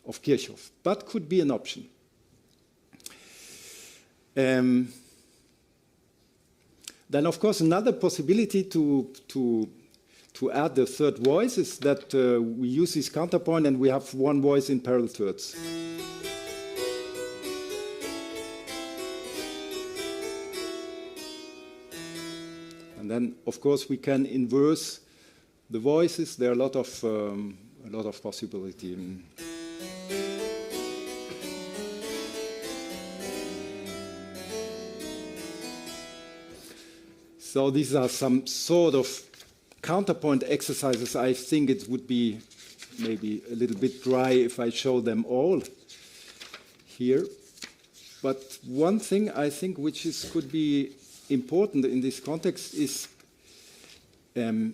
D: Kirchhoff, but could be an option. Then, of course, another possibility to add the third voice is that we use this counterpoint and we have one voice in parallel thirds. And then, of course, we can inverse the voices. There are a lot of possibility. So these are some sort of counterpoint exercises. I think it would be maybe a little bit dry if I show them all here. But one thing I think which could be important in this context is that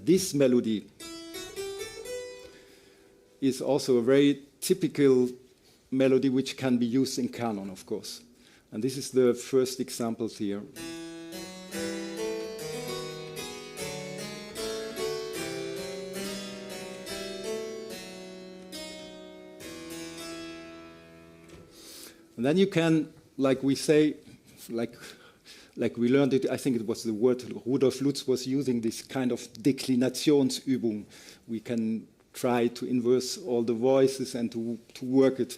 D: this melody is also a very typical melody which can be used in canon, of course. And this is the first example here. And then you can, like we say, like we learned it, I think it was the word Rudolf Lutz was using, this kind of Deklinationsübung. We can try to inverse all the voices and to work it.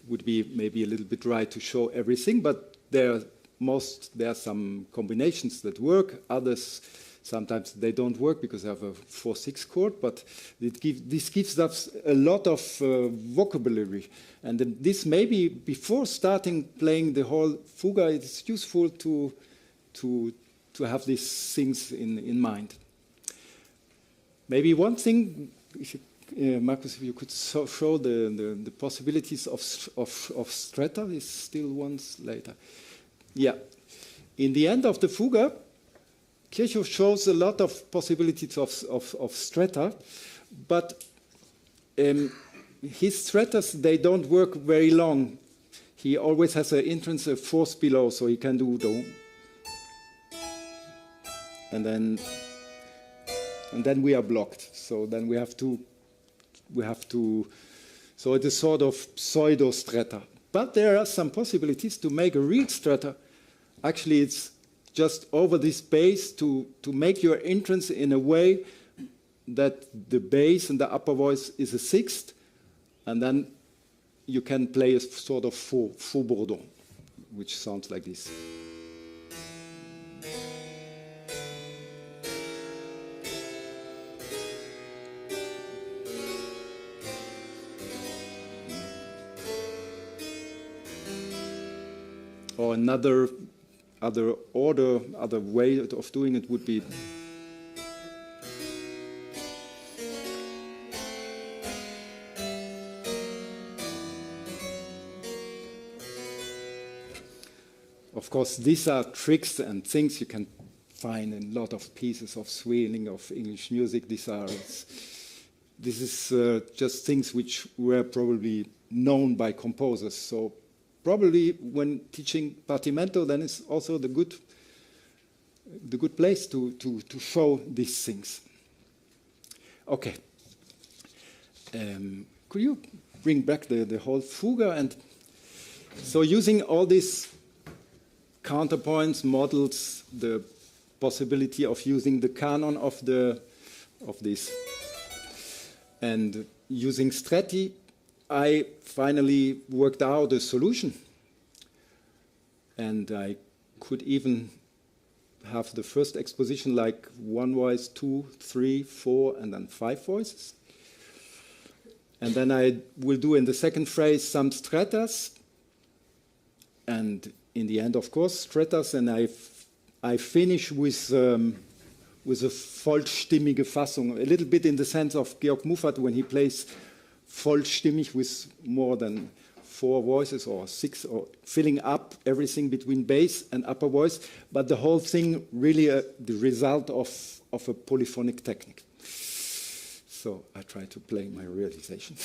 D: Would be maybe a little bit dry to show everything, but there are some combinations that work. Others, sometimes they don't work because they have a 4/6 chord, but this gives us a lot of vocabulary. And then this maybe before starting playing the whole fuga, it's useful to have these things in mind. Maybe one thing, Markus, if you could show the possibilities of strata, is still ones later. Yeah. In the end of the fuga, Kirchhoff shows a lot of possibilities of strata, but his stratas, they don't work very long. He always has an entrance a fourth below, so he can do do. And then we are blocked. So then we have to, so it is sort of pseudo strata. But there are some possibilities to make a real strata. Actually, it's just over this bass to make your entrance in a way that the bass and the upper voice is a sixth, and then you can play a sort of faux bourdon, which sounds like this. Or another way of doing it would be of course, these are tricks and things you can find in a lot of pieces of swelling of English music. This is just things which were probably known by composers. So probably when teaching Partimento, then it's also the good place to show these things. Okay. Could you bring back the whole fuga? And so using all these counterpoints, models, the possibility of using the canon of this, and using strati, I finally worked out a solution. And I could even have the first exposition like 1 voice, 2, 3, 4, and then 5 voices. And then I will do in the second phrase some stratas. And in the end, of course, stratas. And I finish with a vollstimmige Fassung, a little bit in the sense of Georg Muffat when he plays vollstimmig with more than 4 voices or 6, or filling up everything between bass and upper voice, but the whole thing really the result of a polyphonic technique. So I try to play my realization.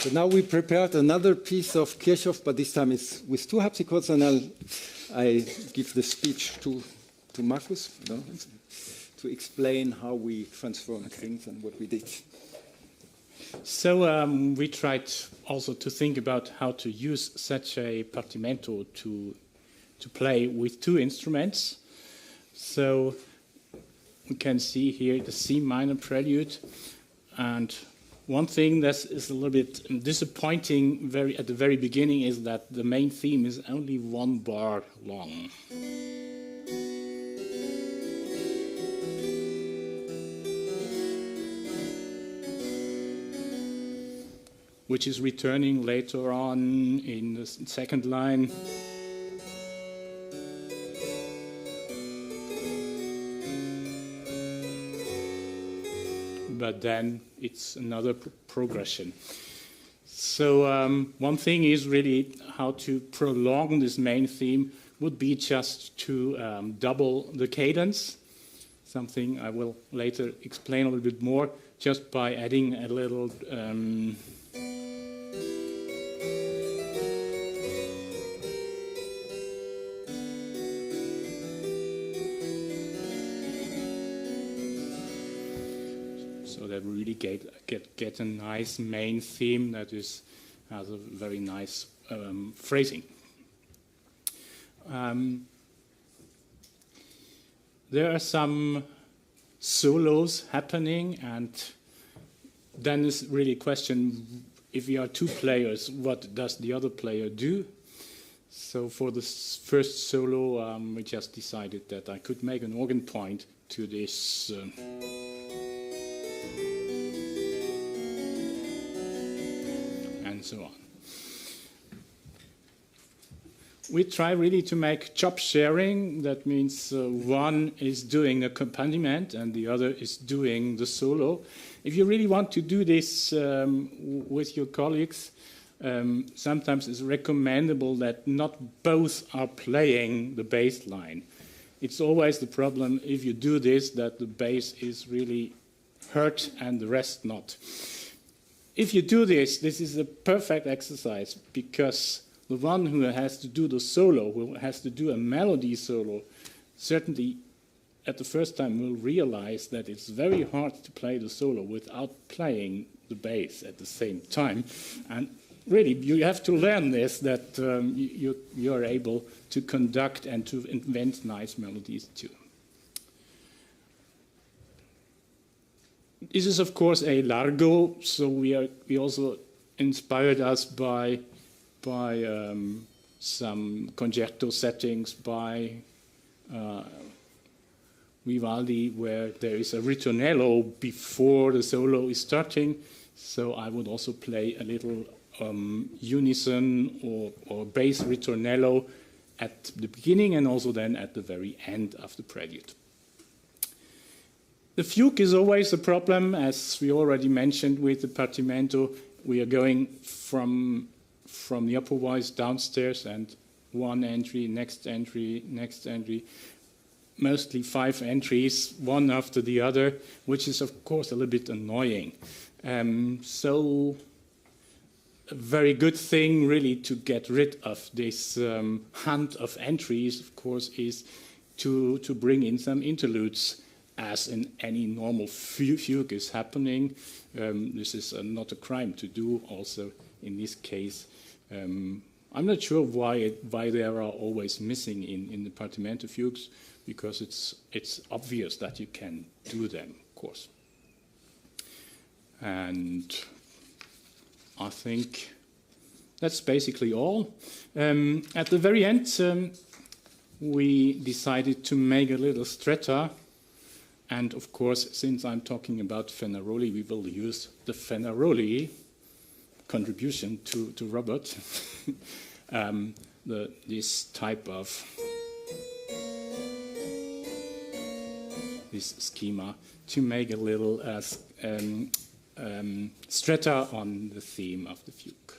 D: So now we prepared another piece of Kirchhoff, but this time it's with 2 harpsichords, and I give the speech to Markus, to explain how we transformed things and what we did.
E: So we tried also to think about how to use such a partimento to play with 2 instruments. So we can see here the C minor prelude, and one thing that is a little bit disappointing at the very beginning is that the main theme is only 1 bar long. Which is returning later on in the second line. But then it's another progression. So one thing is really how to prolong this main theme would be just to double the cadence, something I will later explain a little bit more, just by adding a little so that we really get a nice main theme that has a very nice phrasing. There are some solos happening, and then is really a question, if you are 2 players, what does the other player do? So for the first solo, we just decided that I could make an organ point to this and so on. We try really to make job sharing. That means one is doing accompaniment and the other is doing the solo. If you really want to do this with your colleagues, sometimes it's recommendable that not both are playing the bass line. It's always the problem if you do this that the bass is really hurt and the rest not. If you do this is a perfect exercise, because the one who has to do the solo, who has to do a melody solo, certainly at the first time will realize that it's very hard to play the solo without playing the bass at the same time. And really, you have to learn this, that you are able to conduct and to invent nice melodies too. This is, of course, a largo, so we also inspired us by some concerto settings by Vivaldi, where there is a ritornello before the solo is starting. So I would also play a little unison or bass ritornello at the beginning and also then at the very end of the prelude. The fugue is always a problem, as we already mentioned with the partimento. We are going from the upper voice downstairs and 1 entry, next entry, next entry, mostly 5 entries, one after the other, which is of course a little bit annoying. So a very good thing really to get rid of this hunt of entries, of course, is to bring in some interludes, as in any normal fugue is happening. This is not a crime to do also in this case. I'm not sure why they are always missing in the partimento fugues, because it's obvious that you can do them, of course. And I think that's basically all. At the very end, we decided to make a little stretta. And of course, since I'm talking about Fenaroli, we will use the Fenaroli contribution to Robert, this type of this schema to make a little stretta on the theme of the fugue.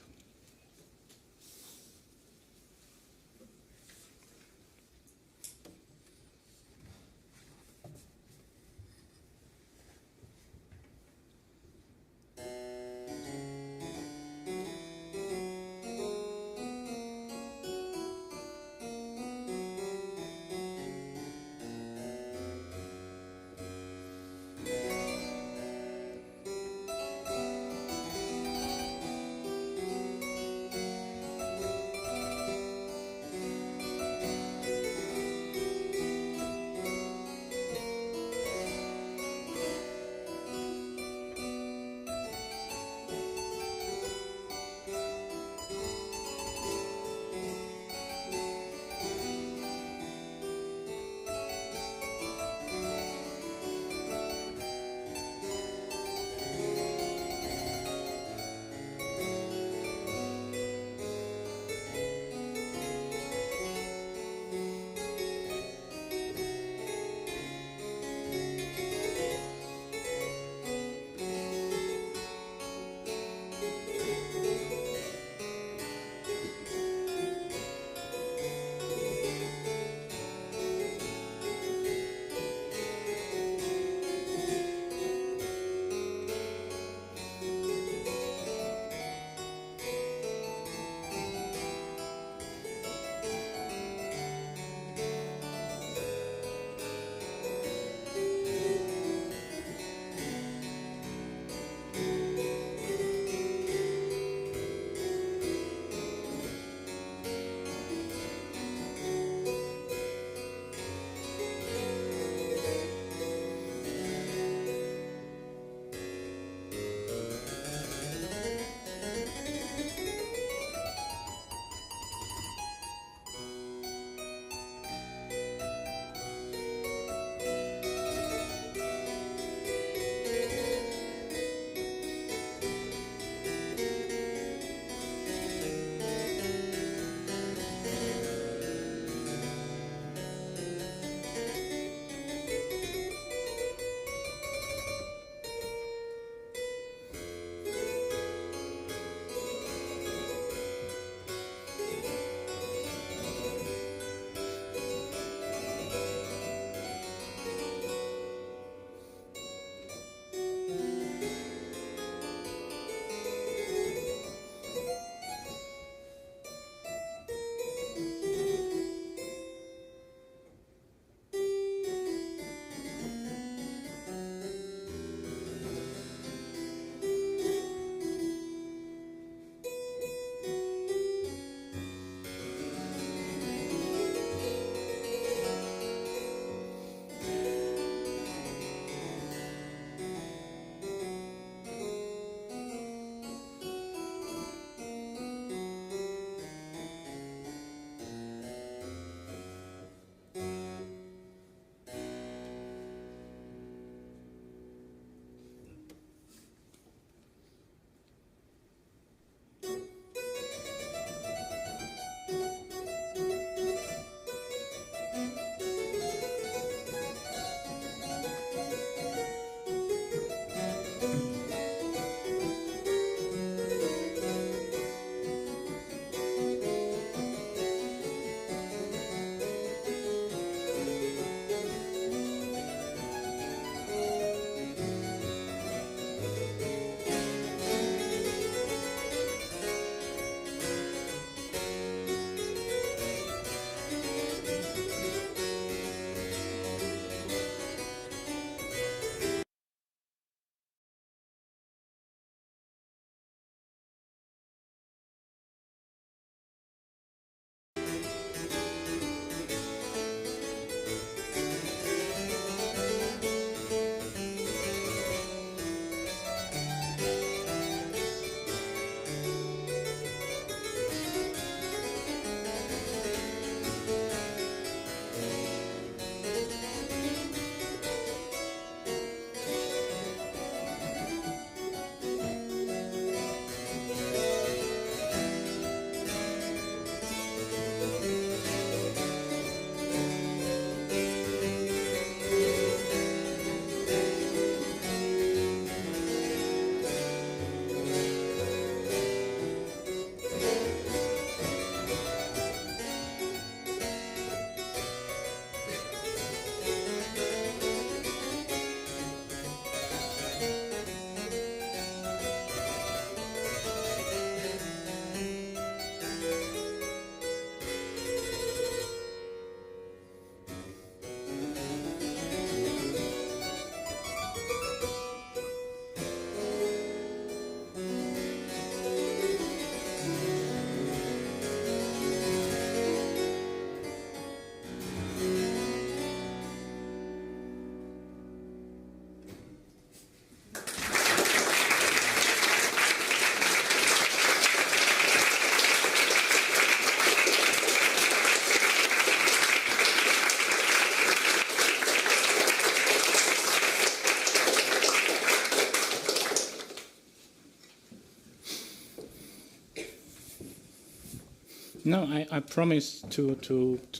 E: No, I promised to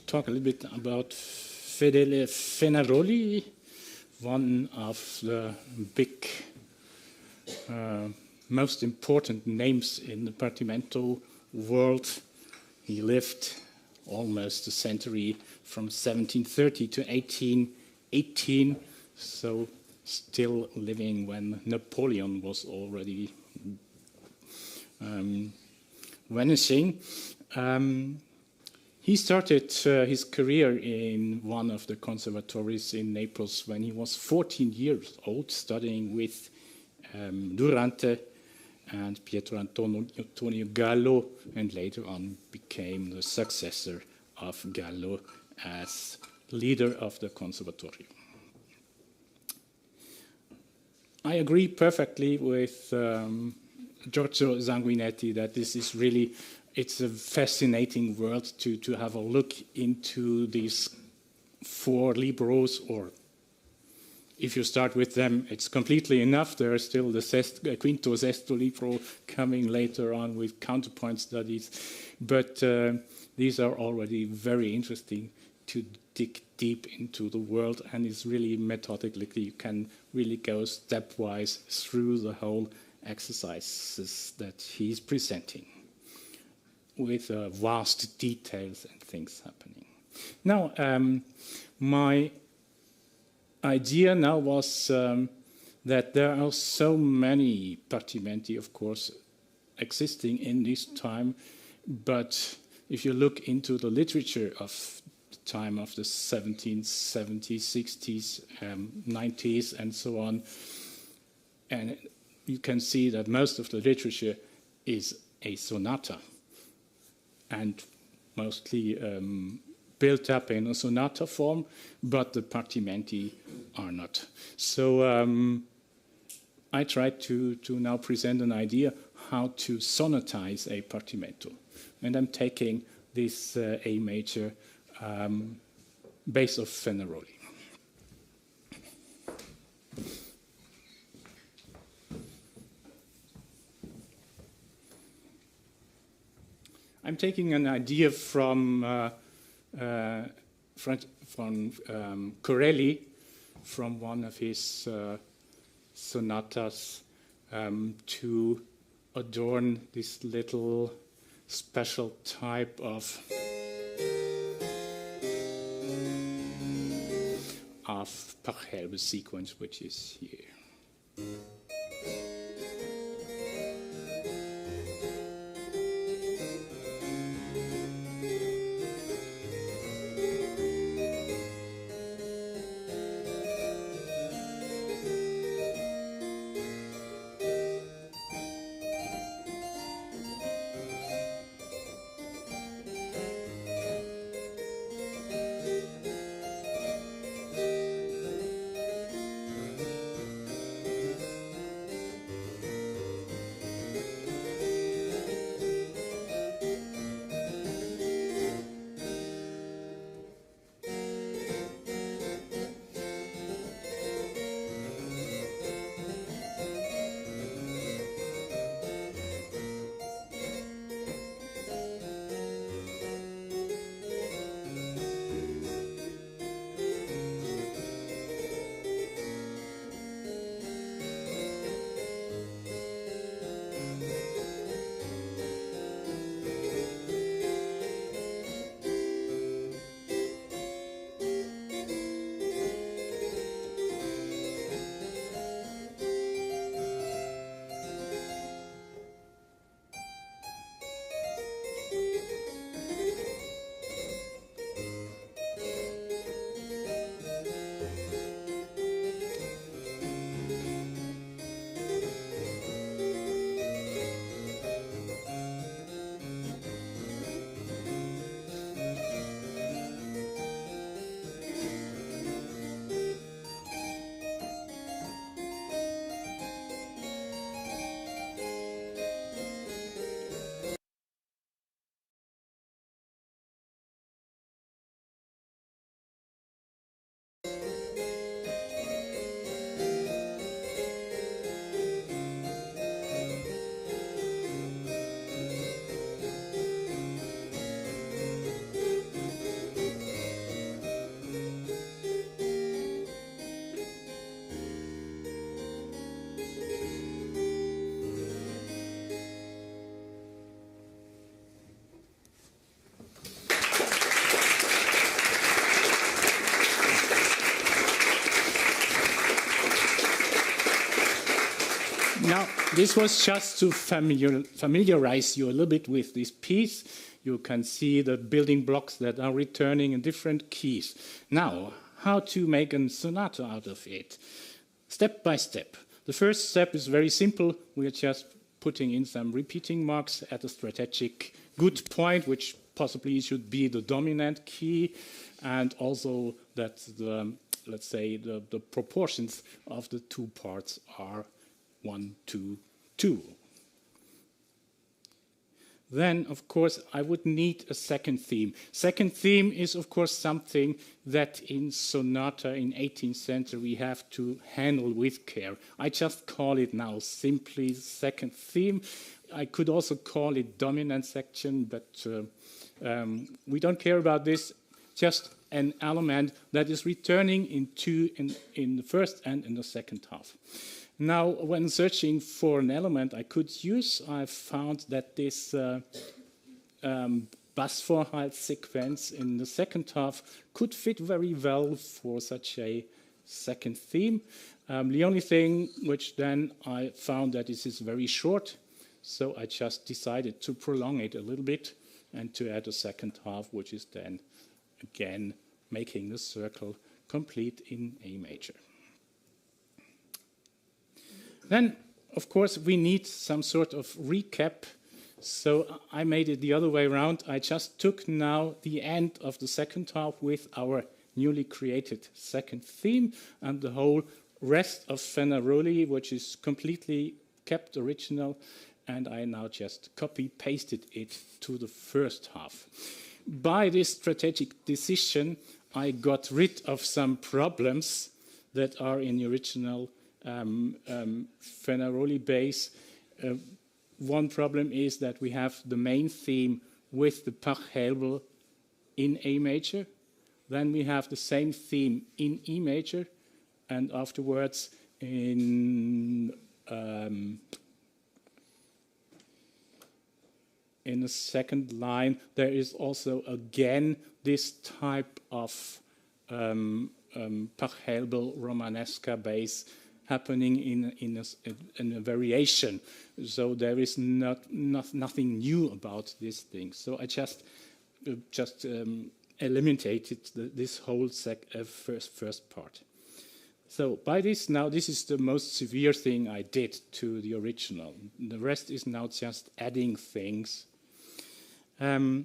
E: talk a little bit about Fedele Fenaroli, one of the big, most important names in the Partimento world. He lived almost a century from 1730 to 1818, so still living when Napoleon was already vanishing. He started his career in one of the conservatories in Naples when he was 14 years old, studying with Durante and Pietro Antonio Gallo, and later on became the successor of Gallo as leader of the Conservatorio. I agree perfectly with Giorgio Sanguinetti that this is really, it's a fascinating world to have a look into these four libros, or if you start with them, it's completely enough. There are still the Quinto Sesto Libro coming later on with counterpoint studies, but these are already very interesting to dig deep into the world, and it's really methodically, you can really go stepwise through the whole exercises that he's presenting with vast details and things happening. Now, my idea now was that there are so many partimenti, of course, existing in this time, but if you look into the literature of the time of the 1770s, 60s, 90s, and so on, and you can see that most of the literature is a sonata, and mostly built up in a sonata form, but the partimenti are not. So I tried to now present an idea how to sonatize a partimento. And I'm taking this A major bass of Fenaroli. I'm taking an idea from Corelli, from one of his sonatas, to adorn this little special type of Pachelbel sequence, which is here. Now, this was just to familiarize you a little bit with this piece. You can see the building blocks that are returning in different keys. Now, how to make a sonata out of it? Step by step. The first step is very simple. We are just putting in some repeating marks at a strategic good point, which possibly should be the dominant key, and also that the, let's say, the proportions of the two parts are 1, 2, 2. Then, of course, I would need a second theme. Second theme is, of course, something that in sonata in 18th century we have to handle with care. I just call it now simply second theme. I could also call it dominant section, but we don't care about this. Just an element that is returning in the first and in the second half. Now, when searching for an element I could use, I found that this Bassvorhalt sequence in the second half could fit very well for such a second theme. The only thing which then I found that this is very short, so I just decided to prolong it a little bit and to add a second half, which is then again making the circle complete in A major. Then, of course, we need some sort of recap. So I made it the other way around. I just took now the end of the second half with our newly created second theme and the whole rest of Fenaroli, which is completely kept original, and I now just copy-pasted it to the first half. By this strategic decision, I got rid of some problems that are in the original Fenaroli base. One problem is that we have the main theme with the Pachelbel in A major. Then we have the same theme in E major, and afterwards in the second line there is also again this type of Pachelbel Romanesca base happening in a variation. So there is nothing new about this thing. So I just eliminated this whole first part. So by this now, this is the most severe thing I did to the original. The rest is now just adding things. The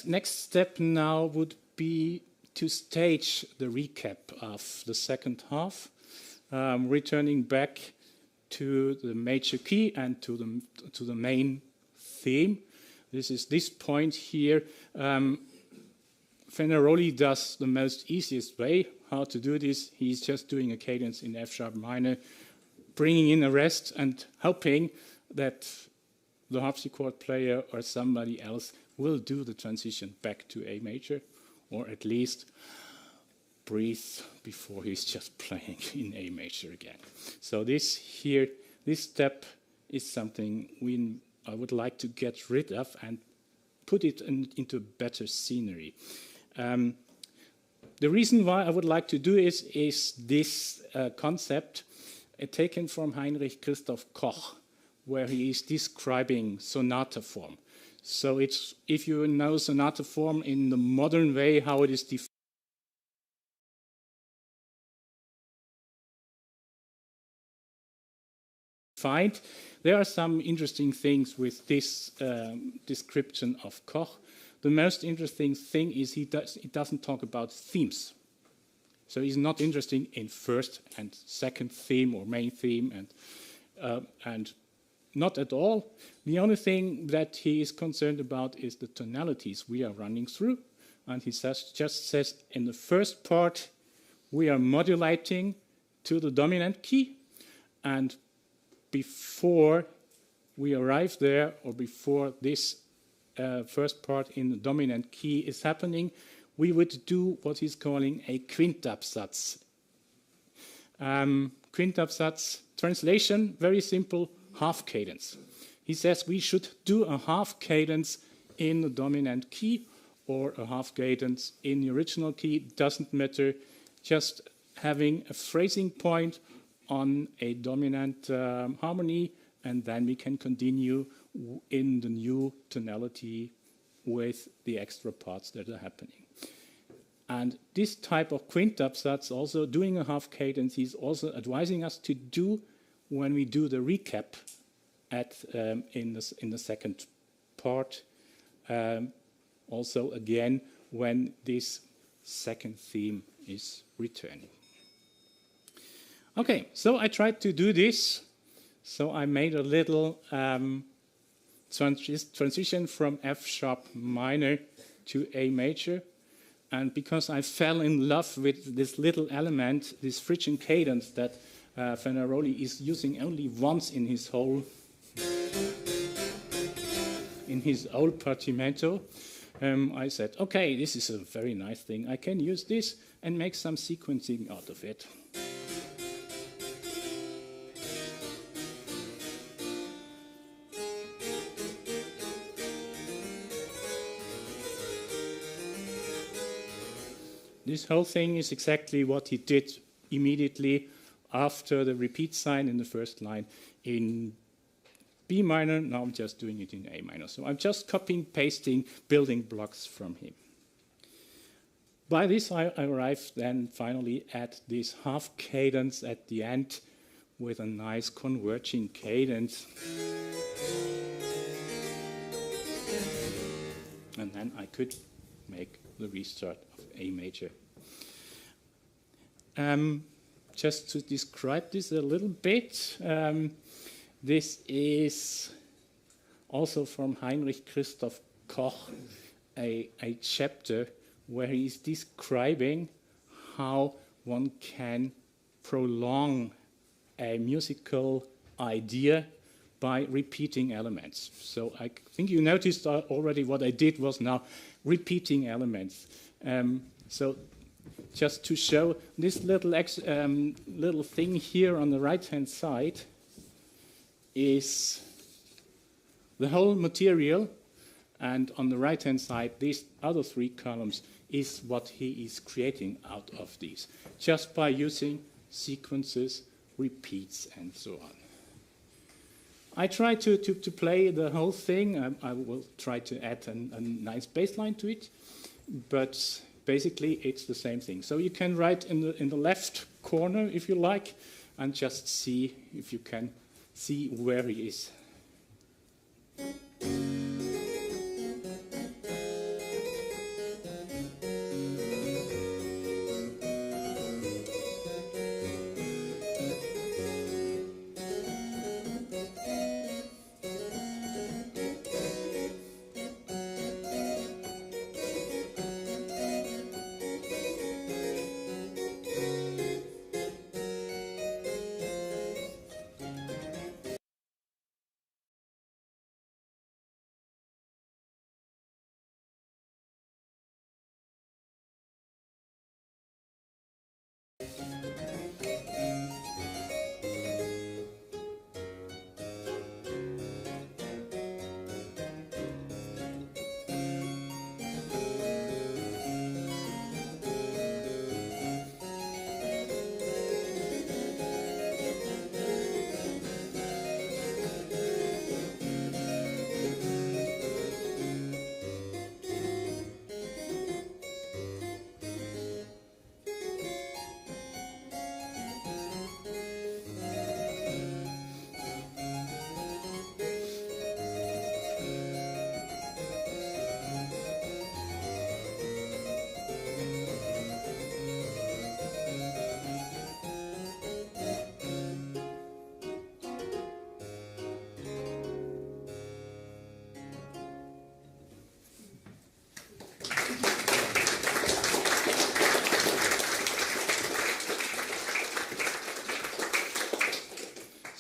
E: next step now would be to stage the recap of the second half, returning back to the major key and to the main theme. This is this point here. Fenaroli does the most easiest way how to do this. He's just doing a cadence in F sharp minor, bringing in a rest and hoping that the harpsichord player or somebody else will do the transition back to A major, or at least breathe before he's just playing in A major again. So this step is something I would like to get rid of and put it into better scenery. The reason why I would like to do is this concept taken from Heinrich Christoph Koch, where he is describing sonata form. So it's, if you know sonata form in the modern way, how it is defined, there are some interesting things with this description of Koch. The most interesting thing is he doesn't talk about themes. So he's not interested in first and second theme or main theme, and not at all. The only thing that he is concerned about is the tonalities we are running through. And he just says in the first part, we are modulating to the dominant key. And before we arrive there, or before this first part in the dominant key is happening, we would do what he's calling a Quintabsatz. Quintabsatz, translation, very simple, half cadence. He says we should do a half cadence in the dominant key or a half cadence in the original key. Doesn't matter. just having a phrasing point on a dominant harmony, and then we can continue in the new tonality with the extra parts that are happening. And this type of quintupsatz, also doing a half cadence, he's also advising us to do when we do the recap in the second part. Also, again, when this second theme is returning. Okay, so I tried to do this. So I made a little transition from F sharp minor to A major. And because I fell in love with this little element, this Phrygian cadence that Fenaroli is using only once in his whole Partimento, I said, okay, this is a very nice thing. I can use this and make some sequencing out of it. This whole thing is exactly what he did immediately after the repeat sign in the first line in B minor. Now I'm just doing it in A minor. So I'm just copying, pasting, building blocks from him. By this, I arrived then finally at this half cadence at the end with a nice converging cadence. And then I could make the restart of A major. Just to describe this a little bit, this is also from Heinrich Christoph Koch, a chapter where he is describing how one can prolong a musical idea by repeating elements. So I think you noticed already what I did was now repeating elements. So just to show this little thing here on the right-hand side is the whole material, and on the right-hand side, these other three columns is what he is creating out of these, just by using sequences, repeats, and so on. I try to play the whole thing. I will try to add a nice bass line to it, but basically it's the same thing. So you can write in the left corner, if you like, and just see if you can see where he is.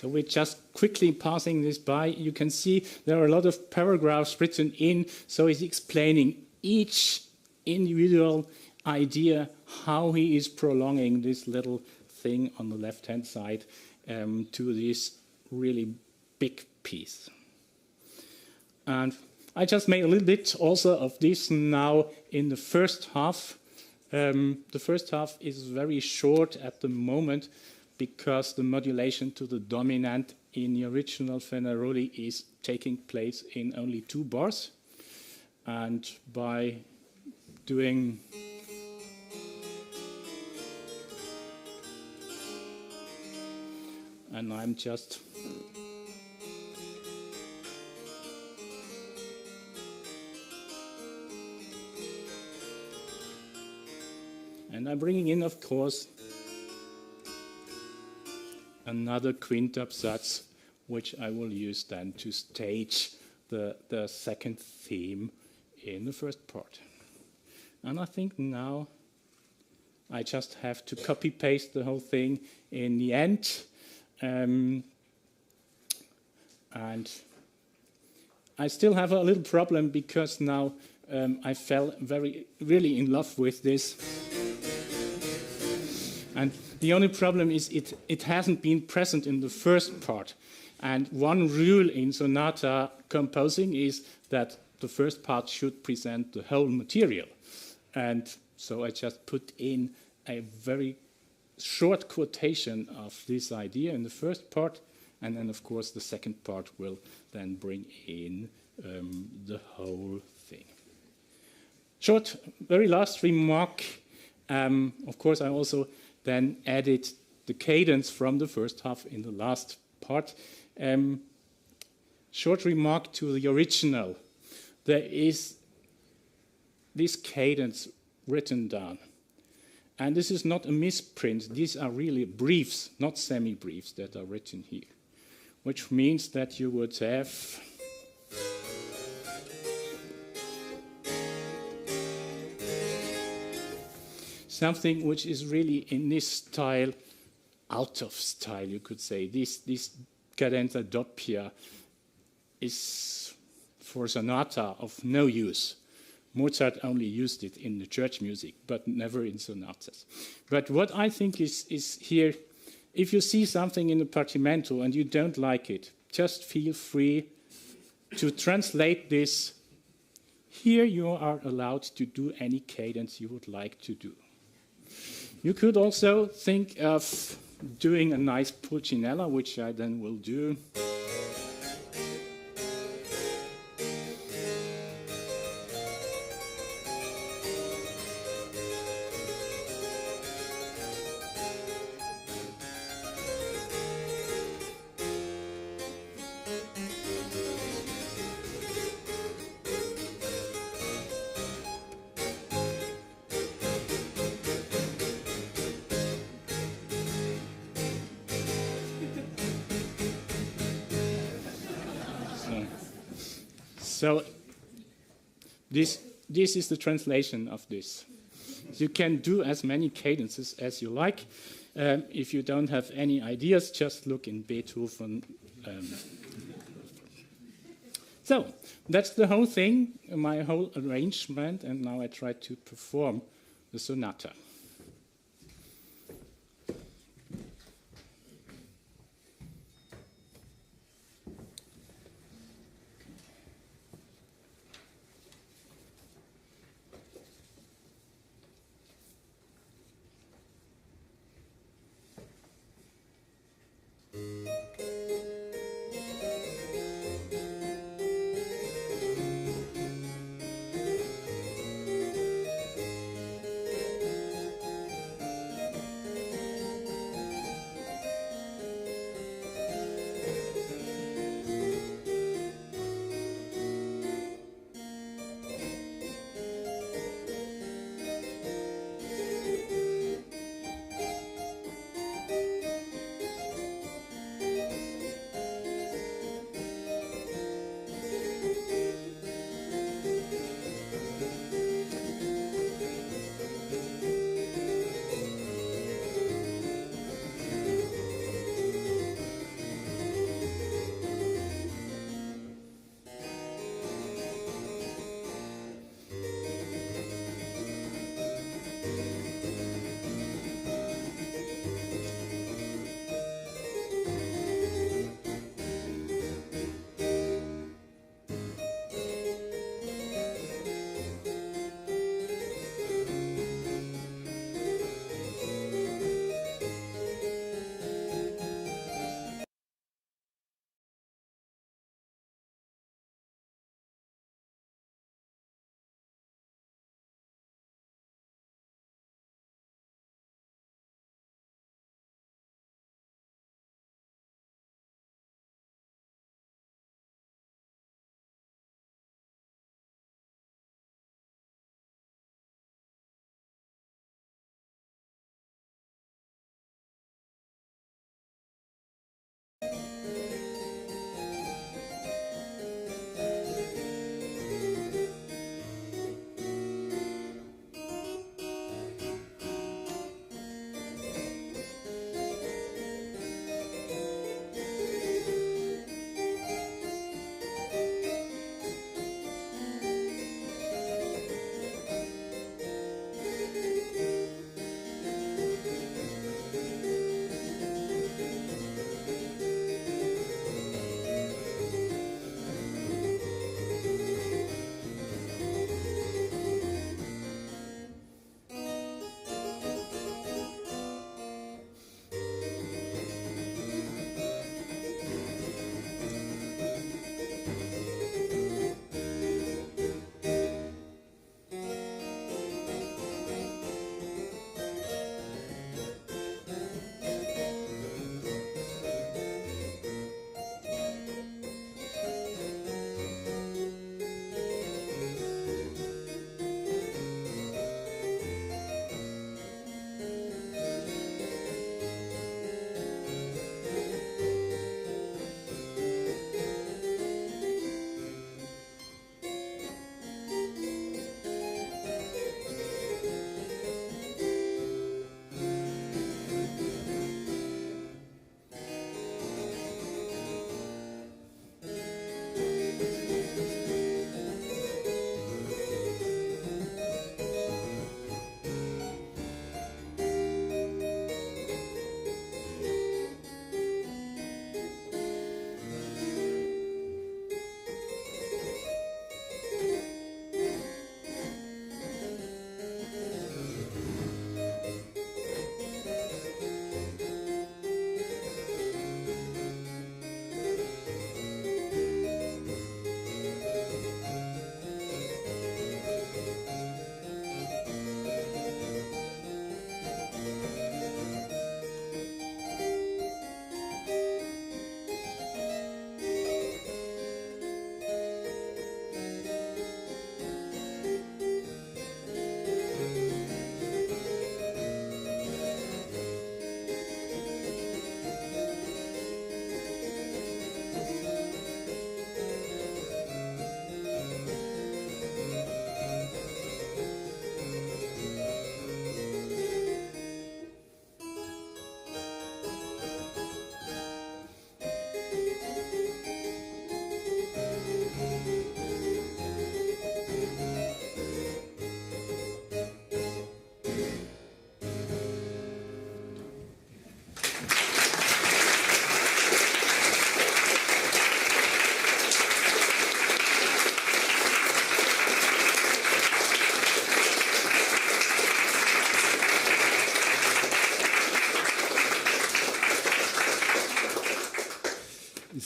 E: So we're just quickly passing this by. You can see there are a lot of paragraphs written in, so he's explaining each individual idea, how he is prolonging this little thing on the left-hand side to this really big piece. And I just made a little bit also of this now in the first half. The first half is very short at the moment because the modulation to the dominant in the original Fenaroli is taking place in only 2 bars. And by doing and I'm just and I'm bringing in, of course, another quintuplets, which I will use then to stage the second theme in the first part. And I think now I just have to copy-paste the whole thing in the end. And I still have a little problem because now I fell really in love with this. And the only problem is it hasn't been present in the first part. And one rule in sonata composing is that the first part should present the whole material. And so I just put in a very short quotation of this idea in the first part, and then, of course, the second part will then bring in the whole thing. Short, very last remark. Of course, I also then added the cadence from the first half in the last part. Short remark to the original. There is this cadence written down. And this is not a misprint. These are really briefs, not semi-briefs, that are written here. Which means that you would have something which is really in this style, out of style, you could say. This cadenza doppia is for sonata of no use. Mozart only used it in the church music, but never in sonatas. But what I think is here, if you see something in the Partimento and you don't like it, just feel free to translate this. Here you are allowed to do any cadence you would like to do. You could also think of doing a nice pulcinella, which I then will do. So this is the translation of this. You can do as many cadences as you like. If you don't have any ideas, just look in Beethoven. So that's the whole thing, my whole arrangement, and now I try to perform the sonata.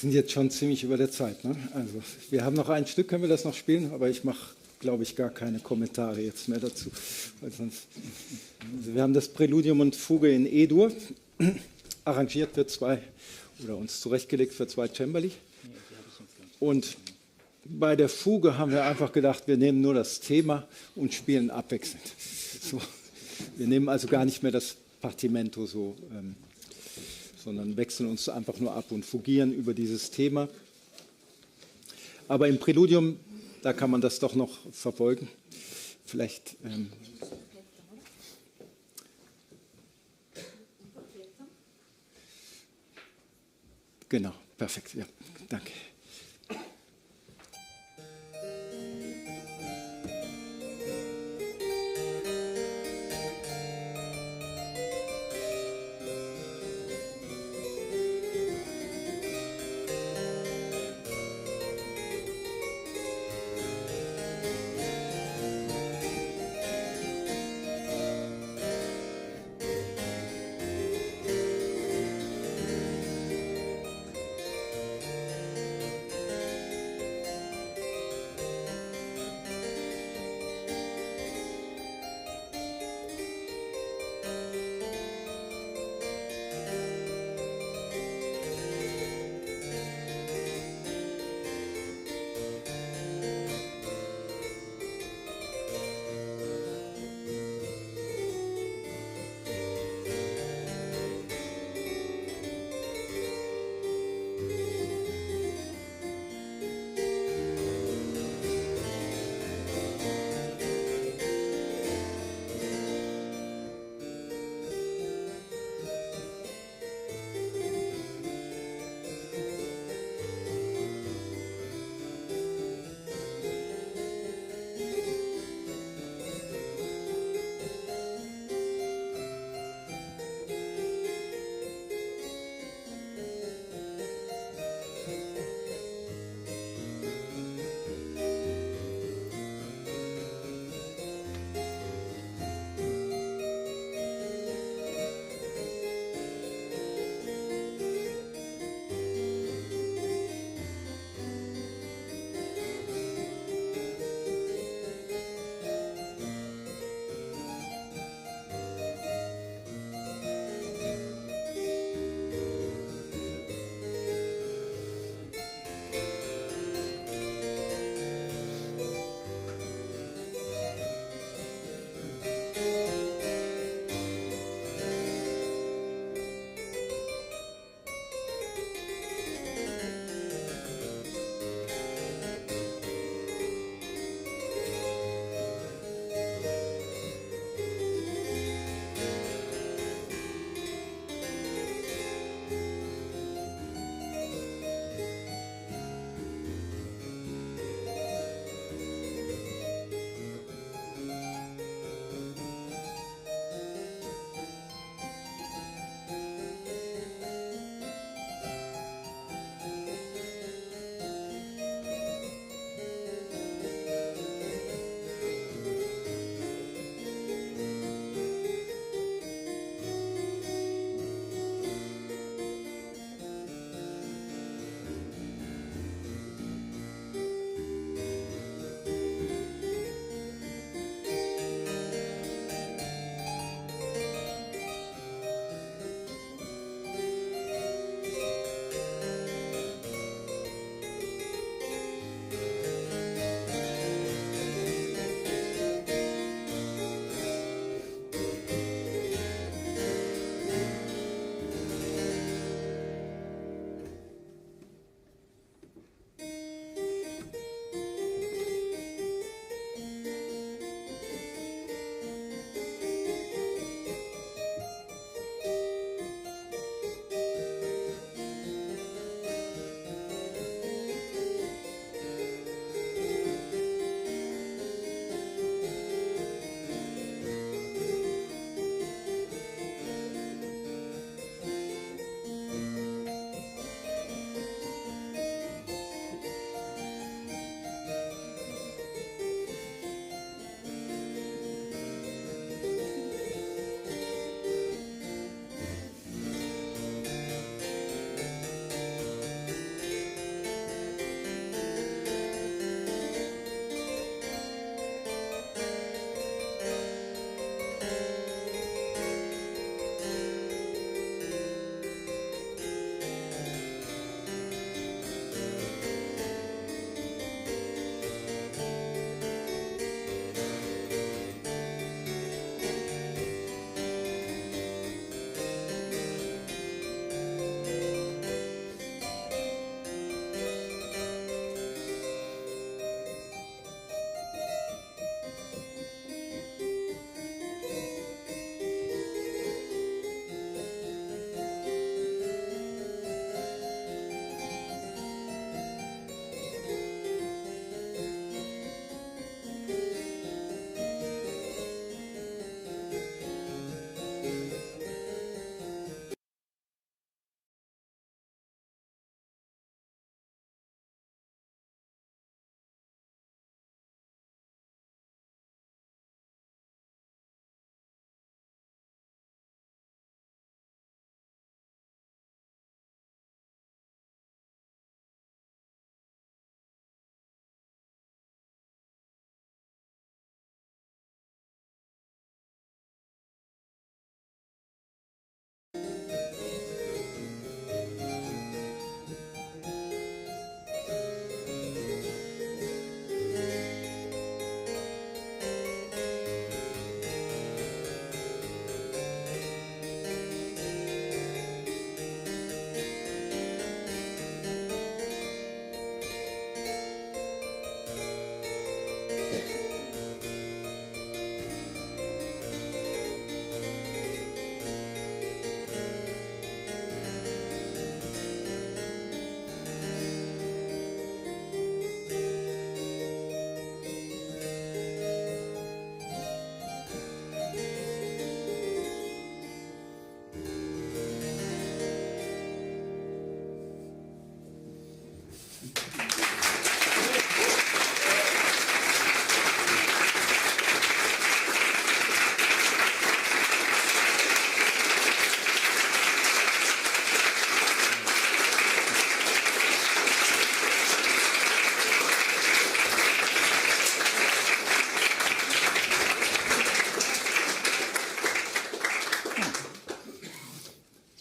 D: sind jetzt schon ziemlich über der Zeit. Ne? Also, wir haben noch ein Stück, können wir das noch spielen? Aber ich mache, glaube ich, gar keine Kommentare jetzt mehr dazu. Weil sonst, also wir haben das Präludium und Fuge in E-Dur, arrangiert für zwei, oder uns zurechtgelegt für zwei Cembali. Und bei der Fuge haben wir einfach gedacht, wir nehmen nur das Thema und spielen abwechselnd. So. Wir nehmen also gar nicht mehr das Partimento so, sondern wechseln uns einfach nur ab und fugieren über dieses Thema. Aber im Präludium, da kann man das doch noch verfolgen. Vielleicht. Genau, perfekt, ja, danke.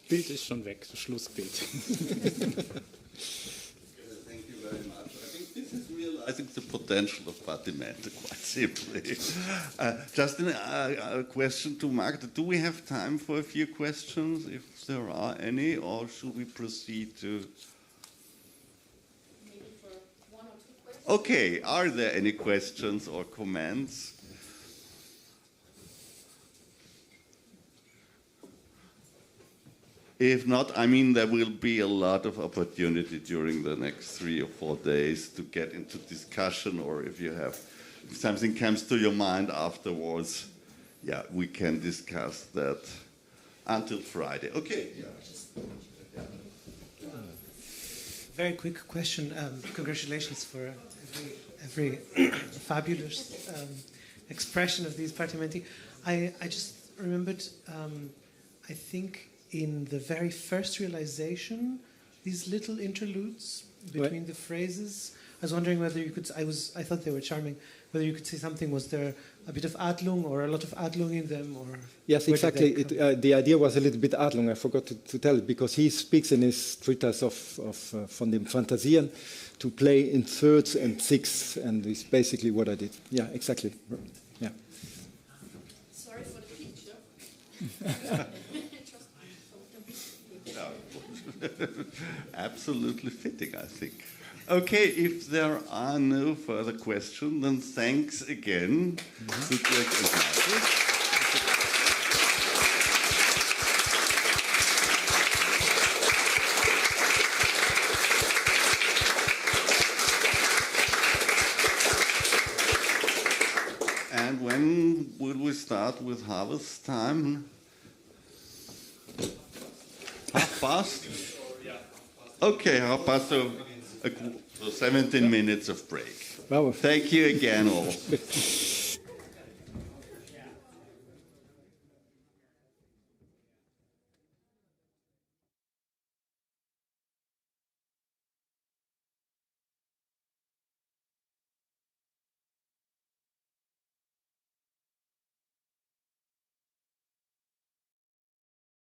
E: Bild ist schon weg, das Schlussbild.
A: Thank you very much. I think this is realizing the potential of Batimente, quite simply. Just a question to Magda. Do we have time for a few questions, if there are any, or should we proceed to...
F: Maybe for 1 or 2 questions.
A: Okay, are there any questions or comments? If not, I mean, there will be a lot of opportunity during the next 3 or 4 days to get into discussion, or if something comes to your mind afterwards, yeah, we can discuss that until Friday. Okay.
G: Very quick question. Congratulations for every fabulous expression of these Partimenti. I just remembered, I think, in the very first realization, these little interludes between the phrases. I was wondering whether you could. I thought they were charming. Whether you could say something. Was there a bit of Adlung or a lot of Adlung in them? Or
H: yes, exactly. The idea was a little bit Adlung. I forgot to tell it because he speaks in his treatise von dem Phantasieren to play in thirds and sixths, and it's basically what I did. Yeah, exactly. Yeah.
F: Sorry for the picture.
A: Absolutely fitting, I think. Okay, if there are no further questions, then thanks again to Greg and Marcus. And when will we start with harvest time? 1:30? Okay, 1:30, so 17 minutes of break.
H: Bravo.
A: Thank you again all.